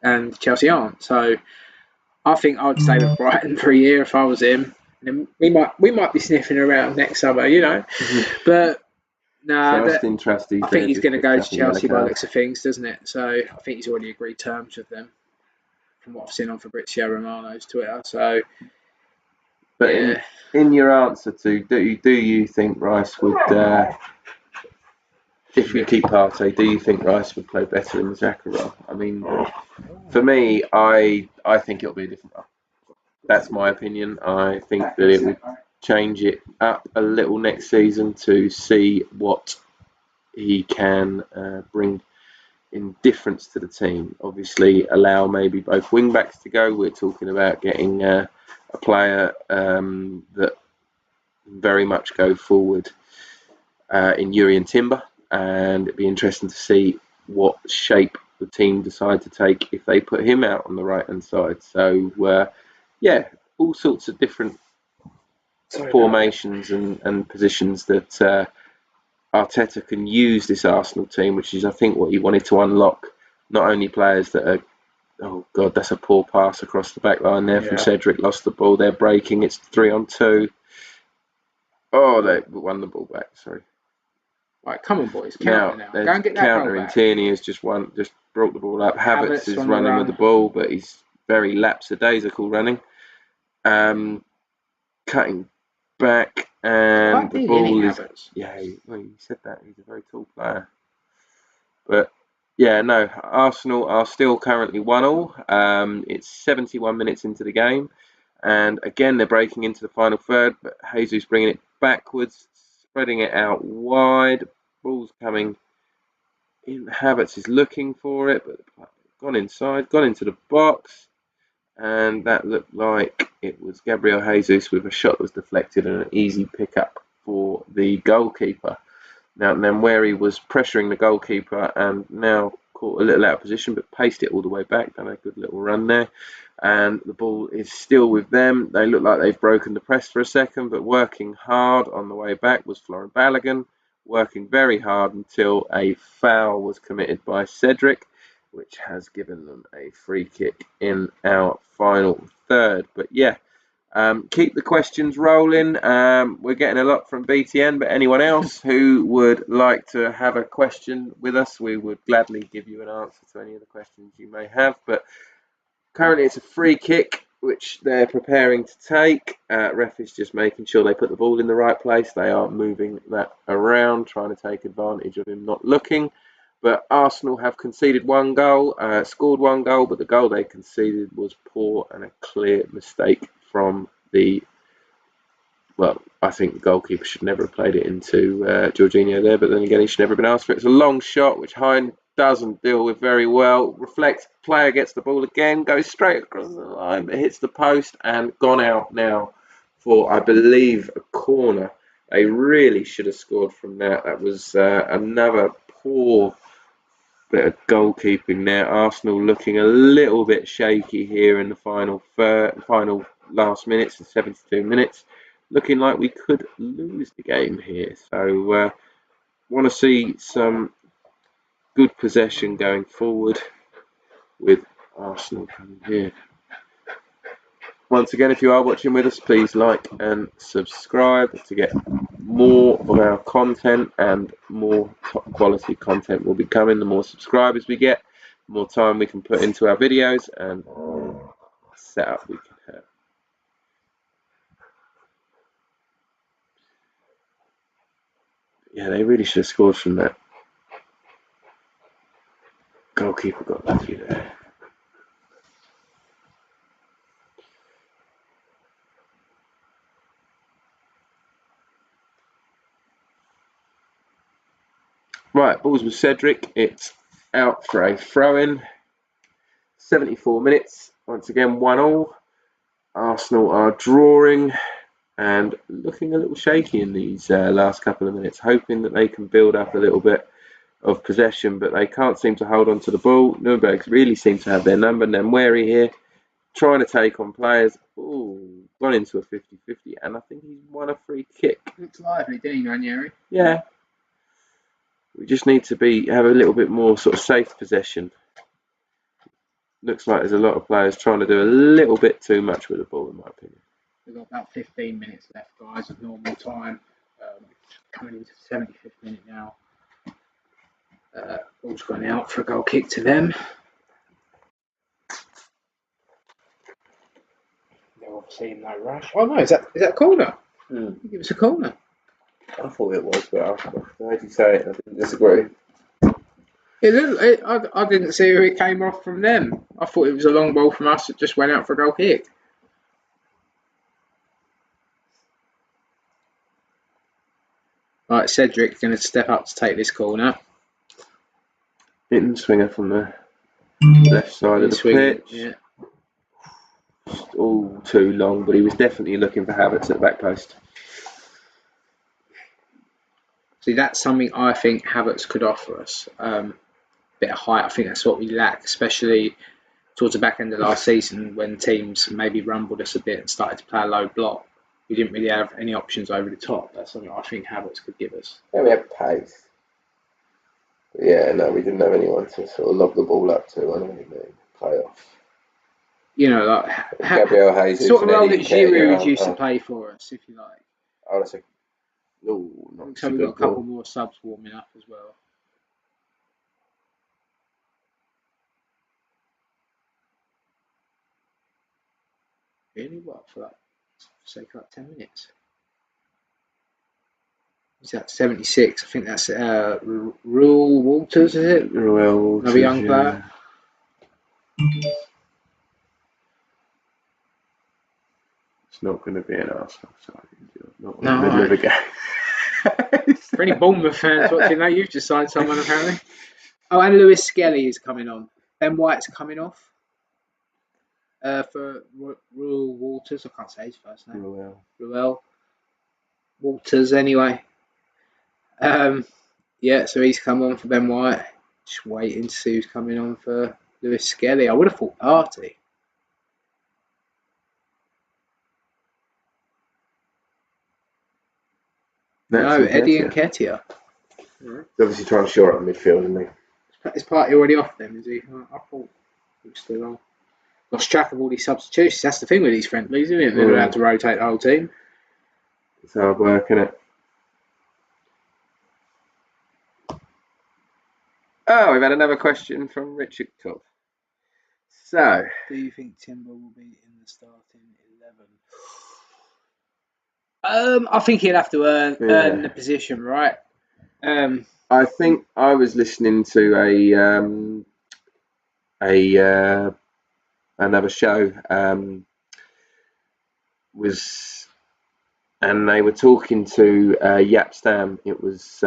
and Chelsea aren't. So I think I would stay with Brighton for a year if I was him. And we might be sniffing around next summer, you know. But no, I think he's going to go to Chelsea by the looks of things, doesn't it? So I think he's already agreed terms with them, from what I've seen on Fabrizio Romano's Twitter. So, but yeah. in your answer to, do you think Rice would, if you keep Partey, do you think Rice would play better in the Xhaka role? I mean, for me, I think it'll be a different role. That's my opinion. I think that it would change it up a little next season to see what he can bring in difference to the team. Obviously, allow maybe both wing backs to go. We're talking about getting a player that very much go forward in Yuri and Timber, and it'd be interesting to see what shape the team decide to take if they put him out on the right hand side. So yeah, all sorts of different formations and positions that Arteta can use this Arsenal team, which is I think what he wanted to unlock. Not only players that are, oh god, that's a poor pass across the back line there from Cedric, lost the ball, they're breaking, it's 3-on-2. Oh, they won the ball back, sorry. Right, come on boys, counter now. Go and get that countering. ball back. Tierney has just brought the ball up. Havertz is running with the ball, but he's very lapsadaisical running. Cutting back, and the ball is... Yeah, you said that. He's a very tall player. But, yeah, no, Arsenal are still currently 1-1. It's 71 minutes into the game. And, again, they're breaking into the final third, but Jesus bringing it backwards, spreading it out wide. Ball's coming in. Havertz is looking for it, but gone inside, gone into the box. And that looked like it was Gabriel Jesus with a shot that was deflected and an easy pickup for the goalkeeper. Now and then where he was pressuring the goalkeeper and now caught a little out of position, but paced it all the way back. Done a good little run there. And the ball is still with them. They look like they've broken the press for a second, but working hard on the way back was Florent Balogun, working very hard until a foul was committed by Cedric, which has given them a free kick in our final third. But yeah, keep the questions rolling. We're getting a lot from BTN, but anyone else who would like to have a question with us, we would gladly give you an answer to any of the questions you may have. But currently it's a free kick, which they're preparing to take. Ref is just making sure they put the ball in the right place. They are moving that around, trying to take advantage of him not looking. But Arsenal have conceded one goal, scored one goal, but the goal they conceded was poor and a clear mistake from the well, I think the goalkeeper should never have played it into Jorginho there, but then again, he should never have been asked for it. It's a long shot, which Hein doesn't deal with very well. Reflects, player gets the ball again, goes straight across the line, but hits the post and gone out now for, I believe, a corner. They really should have scored from that. That was another poor bit of goalkeeping there. Arsenal looking a little bit shaky here in the final last minutes, the 72 minutes. Looking like we could lose the game here. So want to see some good possession going forward with Arsenal coming here. Once again, if you are watching with us, please like and subscribe to get more of our content, and more top quality content will be coming. The more subscribers we get, the more time we can put into our videos and the more setup we can have. Yeah, they really should have scored from that. Goalkeeper got lucky there. Right, balls with Cedric. It's out for a throw-in. 74 minutes. Once again, 1-1. Arsenal are drawing and looking a little shaky in these last couple of minutes, hoping that they can build up a little bit of possession, but they can't seem to hold on to the ball. Nurnberg really seem to have their number, and then Wary here trying to take on players. Ooh, gone into a 50-50, and I think he's won a free kick. Looks lively, didn't he, Ranieri? Yeah. We just need to have a little bit more sort of safe possession. Looks like there's a lot of players trying to do a little bit too much with the ball, in my opinion. We've got about 15 minutes left, guys, of normal time. Coming into the 75th minute now. Ball's gone out for a goal kick to them. They're obviously in no rush. Oh no, is that a corner? Give us a corner. I thought it was, but I heard you say it, I didn't disagree. I didn't see who it came off from them. I thought it was a long ball from us that just went out for a goal kick. Right, Cedric's going to step up to take this corner. Hitting swinger from the left side of the pitch. Yeah. All too long, but he was definitely looking for Havertz at the back post. See, that's something I think Havertz could offer us. Bit of height, I think that's what we lack, especially towards the back end of last season when teams maybe rumbled us a bit and started to play a low block. We didn't really have any options over the top. That's something I think Havertz could give us. Yeah, we had pace. But yeah, no, we didn't have anyone to sort of lob the ball up to. I know what you mean. Play off. You know, like Gabriel Jesus, sort of role that Giroud used to play for us, if you like. Oh, that's not so we've got a couple more subs warming up as well. Really? What? For like 10 minutes? Is that 76? I think that's Ruel Walters, is it? Ruel Walters, another young player. It's not going to be an Arsenal side. Not in No, the middle of the game. For any Bournemouth fans watching that, you've just signed someone apparently. Oh, and Lewis Skelly is coming on. Ben White's coming off. For Ruel Walters, I can't say his first name. Ruel Walters, anyway. Yeah, so he's come on for Ben White. Just waiting to see who's coming on for Lewis Skelly. I would have thought Partey. No, Eddie Nketiah. He's obviously trying to shore up midfield, isn't he? Is Partey already off then, is he? I thought he was still on. Lost track of all these substitutions. That's the thing with these friendlies, isn't it? They're allowed to rotate the whole team. It's hard work, isn't it? Oh, we've had another question from Richard Todd. So, do you think Timber will be in the starting 11? I think he'll have to earn the position, right? I think I was listening to another show. Was and they were talking to Yap Stam. It was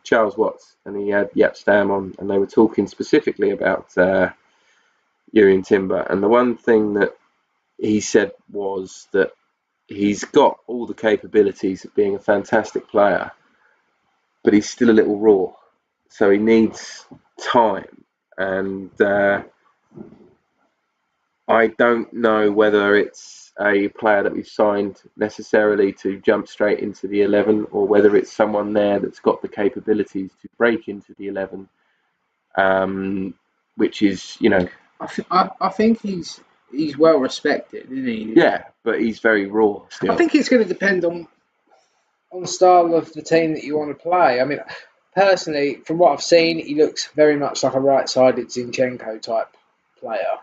Charles Watts, and he had Yap Stam on, and they were talking specifically about Jurrien Timber. And the one thing that he said was that he's got all the capabilities of being a fantastic player, but he's still a little raw, so he needs time. And I don't know whether it's a player that we've signed necessarily to jump straight into the 11, or whether it's someone there that's got the capabilities to break into the 11, which is, you know, I think he's well respected, isn't he? yeah, but he's very raw still. I think it's going to depend on the style of the team that you want to play. I mean, personally, from what I've seen, he looks very much like a right-sided Zinchenko type player.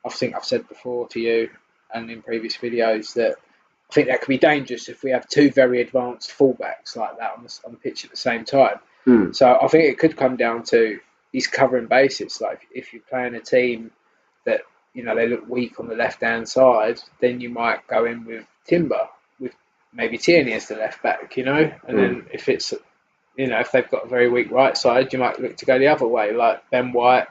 I think I've said before to you and in previous videos that I think that could be dangerous if we have two very advanced fullbacks like that on the pitch at the same time. So I think it could come down to he's covering bases. Like if you're playing a team that, you know, they look weak on the left-hand side, then you might go in with Timber, with maybe Tierney as the left back, you know. And then if it's, you know, if they've got a very weak right side, you might look to go the other way, like Ben White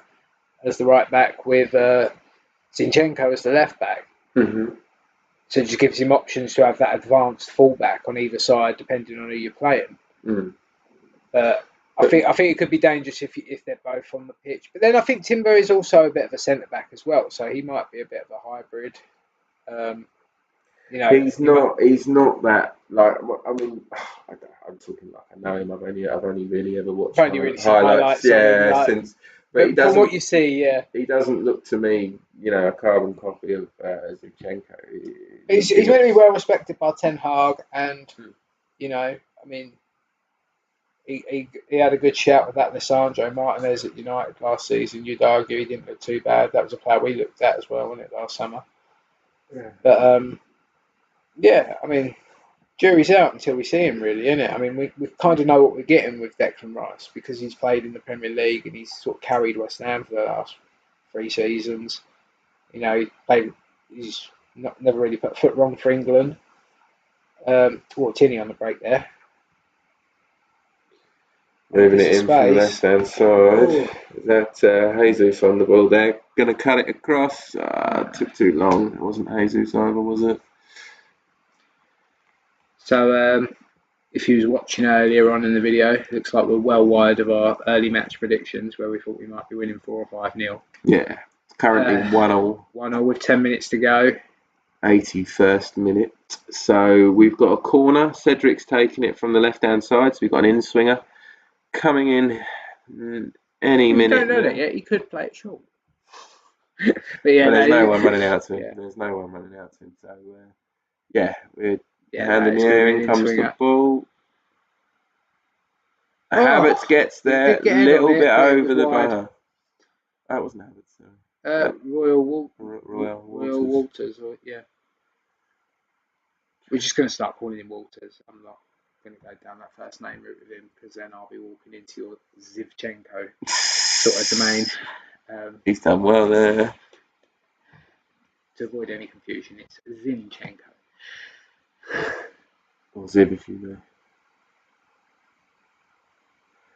as the right back with Zinchenko as the left back. So it just gives him options to have that advanced fullback on either side, depending on who you're playing. But I think it could be dangerous if they're both on the pitch. But then I think Timber is also a bit of a centre back as well, so he might be a bit of a hybrid. You know, he's not that, like, I mean, I'm talking like I know him. I've only really ever watched highlights, yeah, since. But from what you see, yeah, he doesn't look to me, you know, a carbon copy of Zinchenko. He's meant to be well respected by Ten Hag, and you know, I mean, he had a good shout with that Lisandro Martinez at United last season. You'd argue he didn't look too bad. That was a player we looked at as well, wasn't it, last summer? Yeah. But yeah, I mean, jury's out until we see him, really, isn't it? I mean, we kind of know what we're getting with Declan Rice because he's played in the Premier League and he's sort of carried West Ham for the last 3 seasons. You know, he's never really put a foot wrong for England. Tierney on the break there. Moving it in from the left-hand side. Is that Jesus on the ball there? Going to cut it across. It took too long. It wasn't Jesus either, was it? So, if you was watching earlier on in the video, it looks like we're well wide of our early match predictions where we thought we might be winning 4 or 5-0. Yeah, currently 1-0. 1-0 with 10 minutes to go. 81st minute. So we've got a corner. Cedric's taking it from the left-hand side. So we've got an in-swinger coming in any minute. You don't know that yet. He could play it short. But yeah, there's no one running out to him. Yeah. There's no one running out to him. So yeah, we're handing the air in comes the ball. Havertz gets there a little bit over the bar. That wasn't Havertz. Royal Walters. Yeah. We're just going to start calling him Walters. I'm not going to go down that first name route with him because then I'll be walking into your Zivchenko sort of domain. He's done well there. To avoid any confusion, it's Zinchenko. Or Ziv, if you know.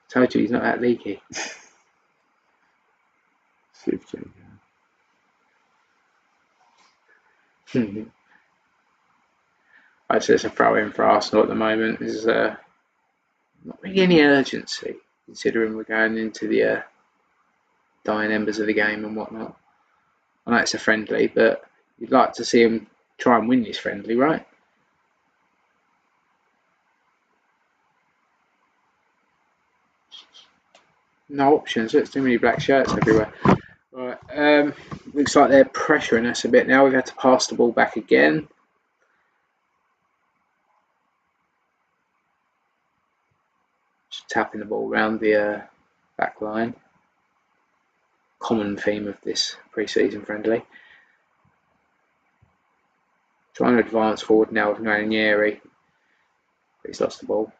Told you he's not that leaky. Zivchenko. Right, so it's a throw in for Arsenal at the moment. There's not really any urgency considering we're going into the dying embers of the game and whatnot. I know it's a friendly, but you'd like to see him try and win this friendly, right? No options. There's too many black shirts everywhere. Right. Looks like they're pressuring us a bit now. We've had to pass the ball back again. Just tapping the ball around the back line. Common theme of this pre-season friendly. Trying to advance forward now with Ranieri. But he's lost the ball.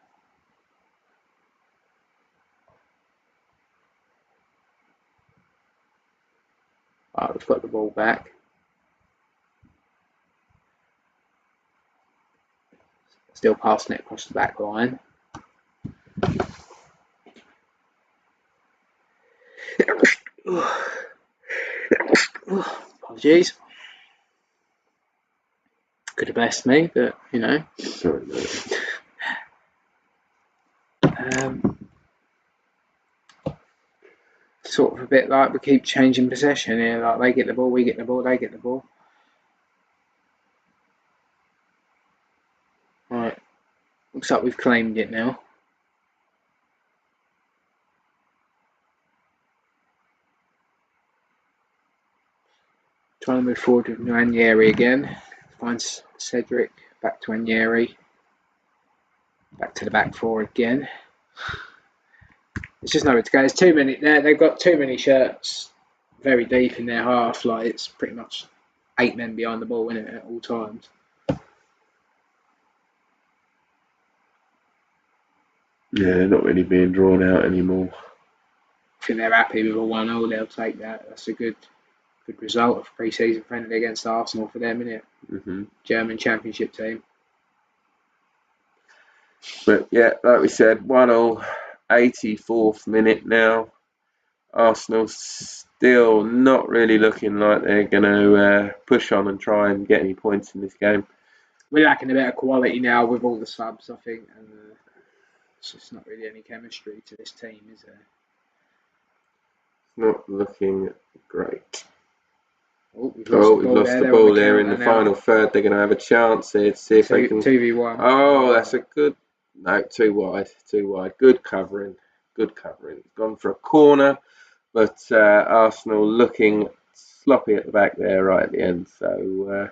Right, we've got the ball back. Still passing it across the back line. Apologies. Could have blessed me, but you know. Sorry, mate. Sort of a bit like we keep changing possession here. Like they get the ball, we get the ball, they get the ball. Right. Looks like we've claimed it now. Trying to move forward with Nwaneri again. Finds Cedric. Back to Nwaneri. Back to the back four again. There's just nowhere to go. There's too many there. They've got too many shirts very deep in their half. Like it's pretty much 8 men behind the ball, isn't it, at all times? Yeah, they're not really being drawn out anymore. I think they're happy with a 1-0. They'll take that. That's a good result of pre-season friendly against Arsenal for them, isn't it? German Championship team. But yeah, like we said, 1-0, 84th minute now. Arsenal still not really looking like they're going to push on and try and get any points in this game. We're lacking a bit of quality now with all the subs, I think, and it's just not really any chemistry to this team, is there? Not looking great. We've lost the ball there in the final third. They're going to have a chance here to see if they can. 2v1. Oh, that's a good. No, too wide. Good covering. Gone for a corner, but Arsenal looking sloppy at the back there right at the end. So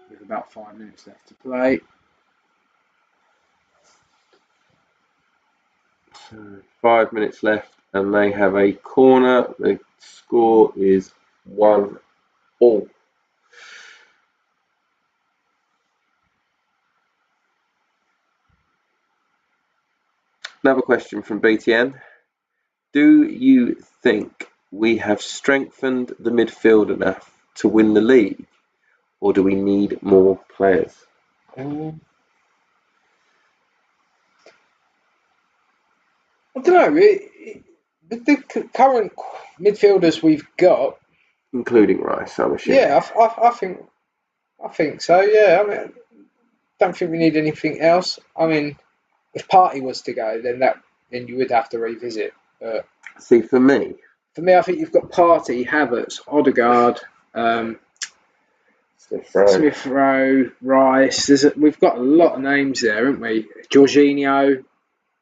with about 5 minutes left to play. So 5 minutes left, and they have a corner. The score is 1-1. Another question from BTN. Do you think we have strengthened the midfield enough to win the league, or do we need more players? I don't know. With the current midfielders we've got, including Rice, I'm assuming. Yeah, I think so. Yeah, I mean, don't think we need anything else. I mean, if Partey was to go, then you would have to revisit. But see, for me, I think you've got Partey, Havertz, Odegaard, Smith Rowe, Rice. We've got a lot of names there, haven't we? Jorginho,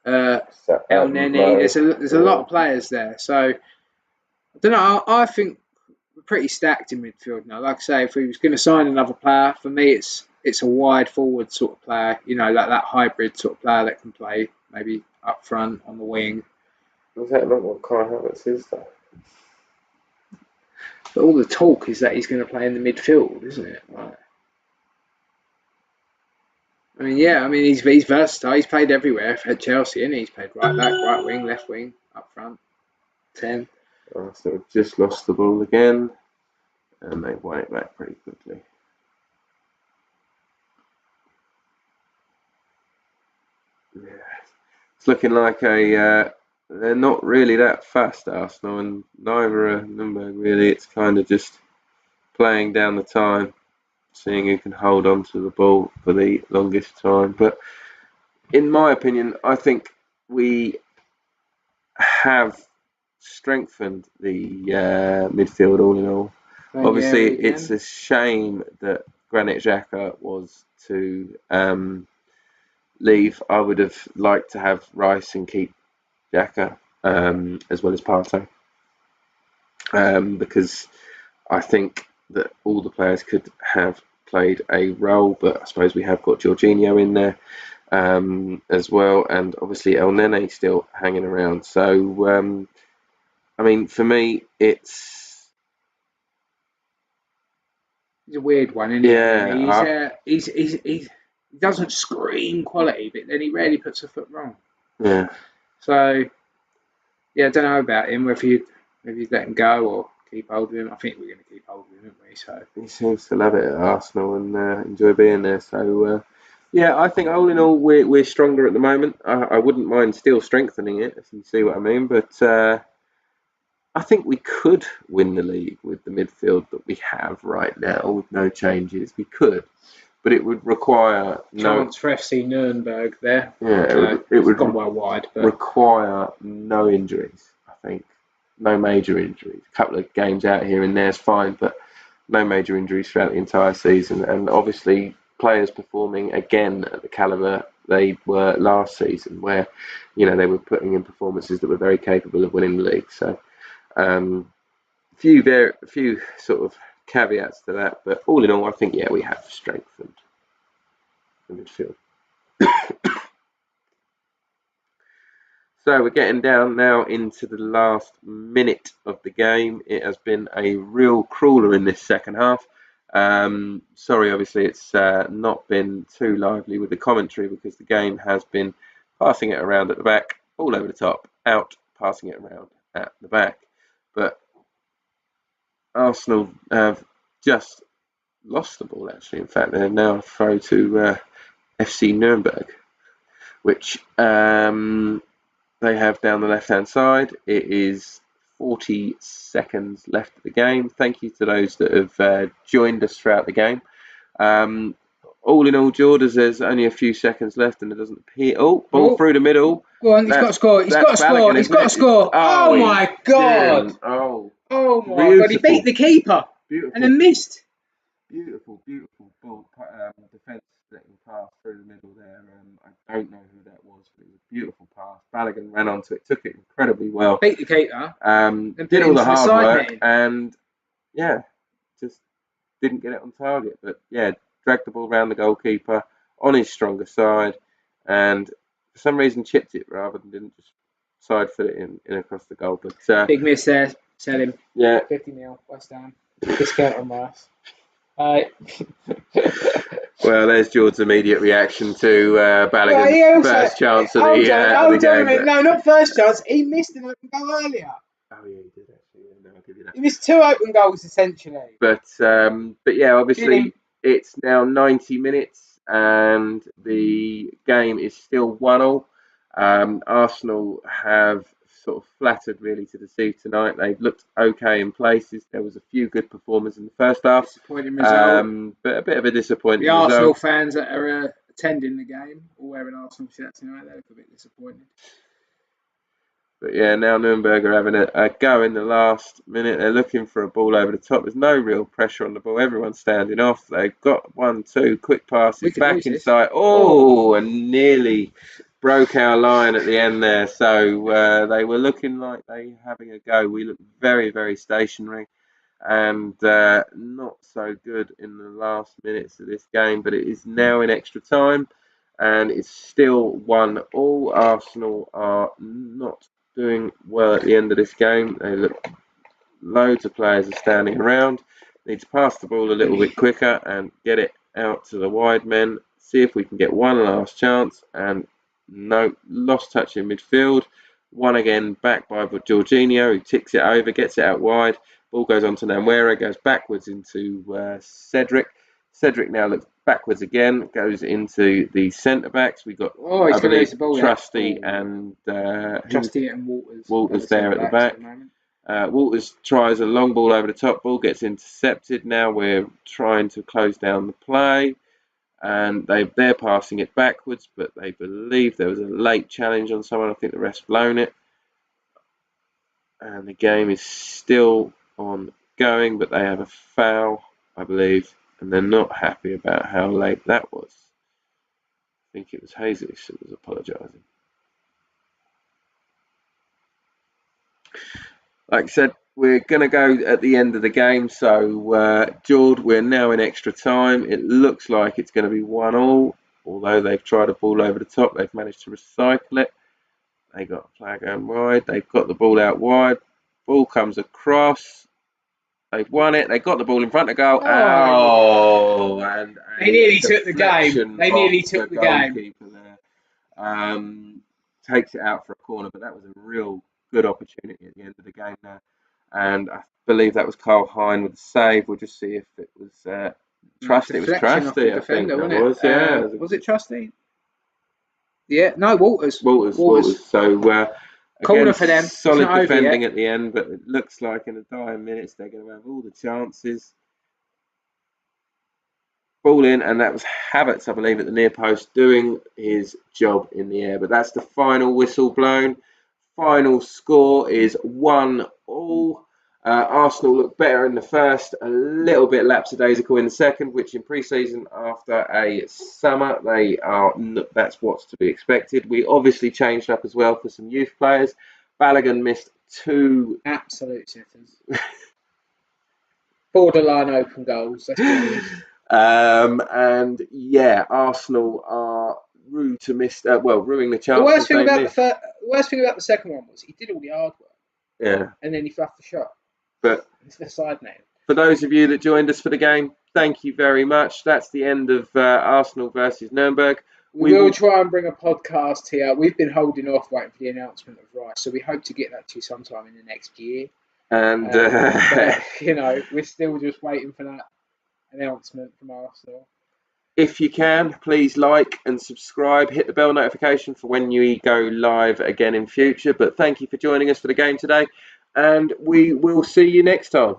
El Neni. There's a lot of players there. So I don't know. I think we're pretty stacked in midfield now. Like I say, if we was going to sign another player, for me it's a wide forward sort of player. You know, like that hybrid sort of player that can play maybe up front on the wing. Is that not what Kai Havertz is though? But all the talk is that he's going to play in the midfield, isn't it? Right. I mean, yeah. I mean, he's versatile. He's played everywhere at Chelsea, and he's played right back, right wing, left wing, up front, 10. So we've just lost the ball again, and they won it back pretty quickly. Yeah, it's looking like they're not really that fast, Arsenal, and neither are Nuremberg really. It's kind of just playing down the time, seeing who can hold on to the ball for the longest time. But in my opinion, I think we have strengthened the midfield all in all. Obviously, it's a shame that Granit Xhaka was to leave. I would have liked to have Rice and keep Xhaka as well as Partey, because I think that all the players could have played a role, but I suppose we have got Jorginho in there as well, and obviously El Nene still hanging around. So I mean, for me, he's a weird one, isn't he? Yeah, he doesn't scream quality, but then he rarely puts a foot wrong. Yeah. So yeah, I don't know about him. Whether you let him go or keep hold of him. I think we're going to keep hold of him, aren't we? So he seems to love it at Arsenal and enjoy being there. So Yeah, I think all in all we're stronger at the moment. I wouldn't mind still strengthening it, if you see what I mean. But I think we could win the league with the midfield that we have right now, with no changes. We could, but it would require Chance for FC Nurnberg there. Yeah, it would gone well wide, but require no injuries. I think no major injuries. A couple of games out here and there is fine, but no major injuries throughout the entire season. And obviously, players performing again at the caliber they were last season, where they were putting in performances that were very capable of winning the league. So, few sort of caveats to that, but all in all, I think we have strengthened the midfield. So we're getting down now into the last minute of the game. It has been a real crawler in this second half. Sorry, obviously it's not been too lively with the commentary because the game has been passing it around at the back, all over the top, out, passing it around at the back. But Arsenal have just lost the ball, actually. In fact, they're now a throw to FC Nurnberg, which they have down the left-hand side. It is 40 seconds left of the game. Thank you to those that have joined us throughout the game. All in all, George, there's only a few seconds left and it doesn't appear. Oh, ball through the middle. Go on, he's got to score. He's got to score. He's got to score. Oh my God. Oh my God. He beat the keeper. Beautiful. And then missed. Beautiful ball defence letting pass through the middle there. I don't know who that was, but it was a beautiful pass. Balogun ran onto it, took it incredibly well. Beat the keeper. Did all the hard work and just didn't get it on target. But dragged the ball around the goalkeeper on his stronger side, and for some reason chipped it rather than didn't just side foot it in across the goal. But big miss there. Sell him. Yeah. 50 mil. West Ham. Discount on Mars. Well, there's George's immediate reaction to Balogun's first chance of the game. No, not first chance. He missed an open goal earlier. Oh yeah, he did actually. No, I'll give you that. He missed 2 open goals essentially. But yeah, obviously it's now 90 minutes and the game is still 1-1. Arsenal have sort of flattered really to deceive tonight. They've looked okay in places. There was a few good performers in the first half. Disappointing result. But a bit of a disappointing result. The Arsenal fans that are attending the game or wearing Arsenal shirts tonight, they look a bit disappointed. But yeah, now Nuremberg are having a go in the last minute. They're looking for a ball over the top. There's no real pressure on the ball. Everyone's standing off. They've got 1-2 quick passes back inside. And nearly broke our line at the end there. So they were looking like they were having a go. We looked very, very stationary and not so good in the last minutes of this game. But it is now in extra time and it's still 1-1. Arsenal are not doing well at the end of this game. They look, loads of players are standing around. Need to pass the ball a little bit quicker and get it out to the wide men. See if we can get one last chance. And no, lost touch in midfield. One again back by Jorginho, who ticks it over, gets it out wide. Ball goes on to Namuera, goes backwards into Cedric. Cedric now looks backwards again, goes into the centre backs. We've got I believe Trusty and Walters. Walters there at the back. Walters tries a long ball over the top. Ball gets intercepted. Now we're trying to close down the play, and they're passing it backwards, but they believe there was a late challenge on someone. I think the ref's blown it, and the game is still ongoing, but they have a foul, I believe. And they're not happy about how late that was. I think it was Jesus that was apologising. Like I said, we're going to go at the end of the game. So, George, we're now in extra time. It looks like it's going to be 1-1. Although they've tried a ball over the top, they've managed to recycle it. They got a player going wide. They've got the ball out wide. Ball comes across. They've won it. They got the ball in front of goal. And they nearly took the game. They nearly took the game. There, takes it out for a corner, but that was a real good opportunity at the end of the game there. And I believe that was Carl Hine with the save. We'll just see if it was Trusty, it was Deflection off the Trusty, I think defender, that wasn't it? was, yeah. Was it Trusty? Yeah, no, Walters. Walters. So, Corner again, for them. It's solid not over defending yet. at the end, but it looks like in the dying minutes they're going to have all the chances. Ball in, and that was Havertz, I believe, at the near post, doing his job in the air. But that's the final whistle blown. Final score is 1-1. Arsenal look better in the first, a little bit lapsadaisical in the second, which in pre-season after a summer that's what's to be expected. We obviously changed up as well for some youth players. Balogun missed 2 absolute sitters. Borderline open goals, let's be honest. And yeah, Arsenal are ruined the chance. The worst thing about the second one was he did all the hard work. Yeah. And then he fluffed the shot. But it's the side net. For those of you that joined us for the game, thank you very much. That's the end of Arsenal versus Nurnberg. We will try and bring a podcast here. We've been holding off waiting for the announcement of Rice, so we hope to get that to you sometime in the next year. And but, we're still just waiting for that announcement from Arsenal. If you can, please like and subscribe. Hit the bell notification for when we go live again in future. But thank you for joining us for the game today, and we will see you next time.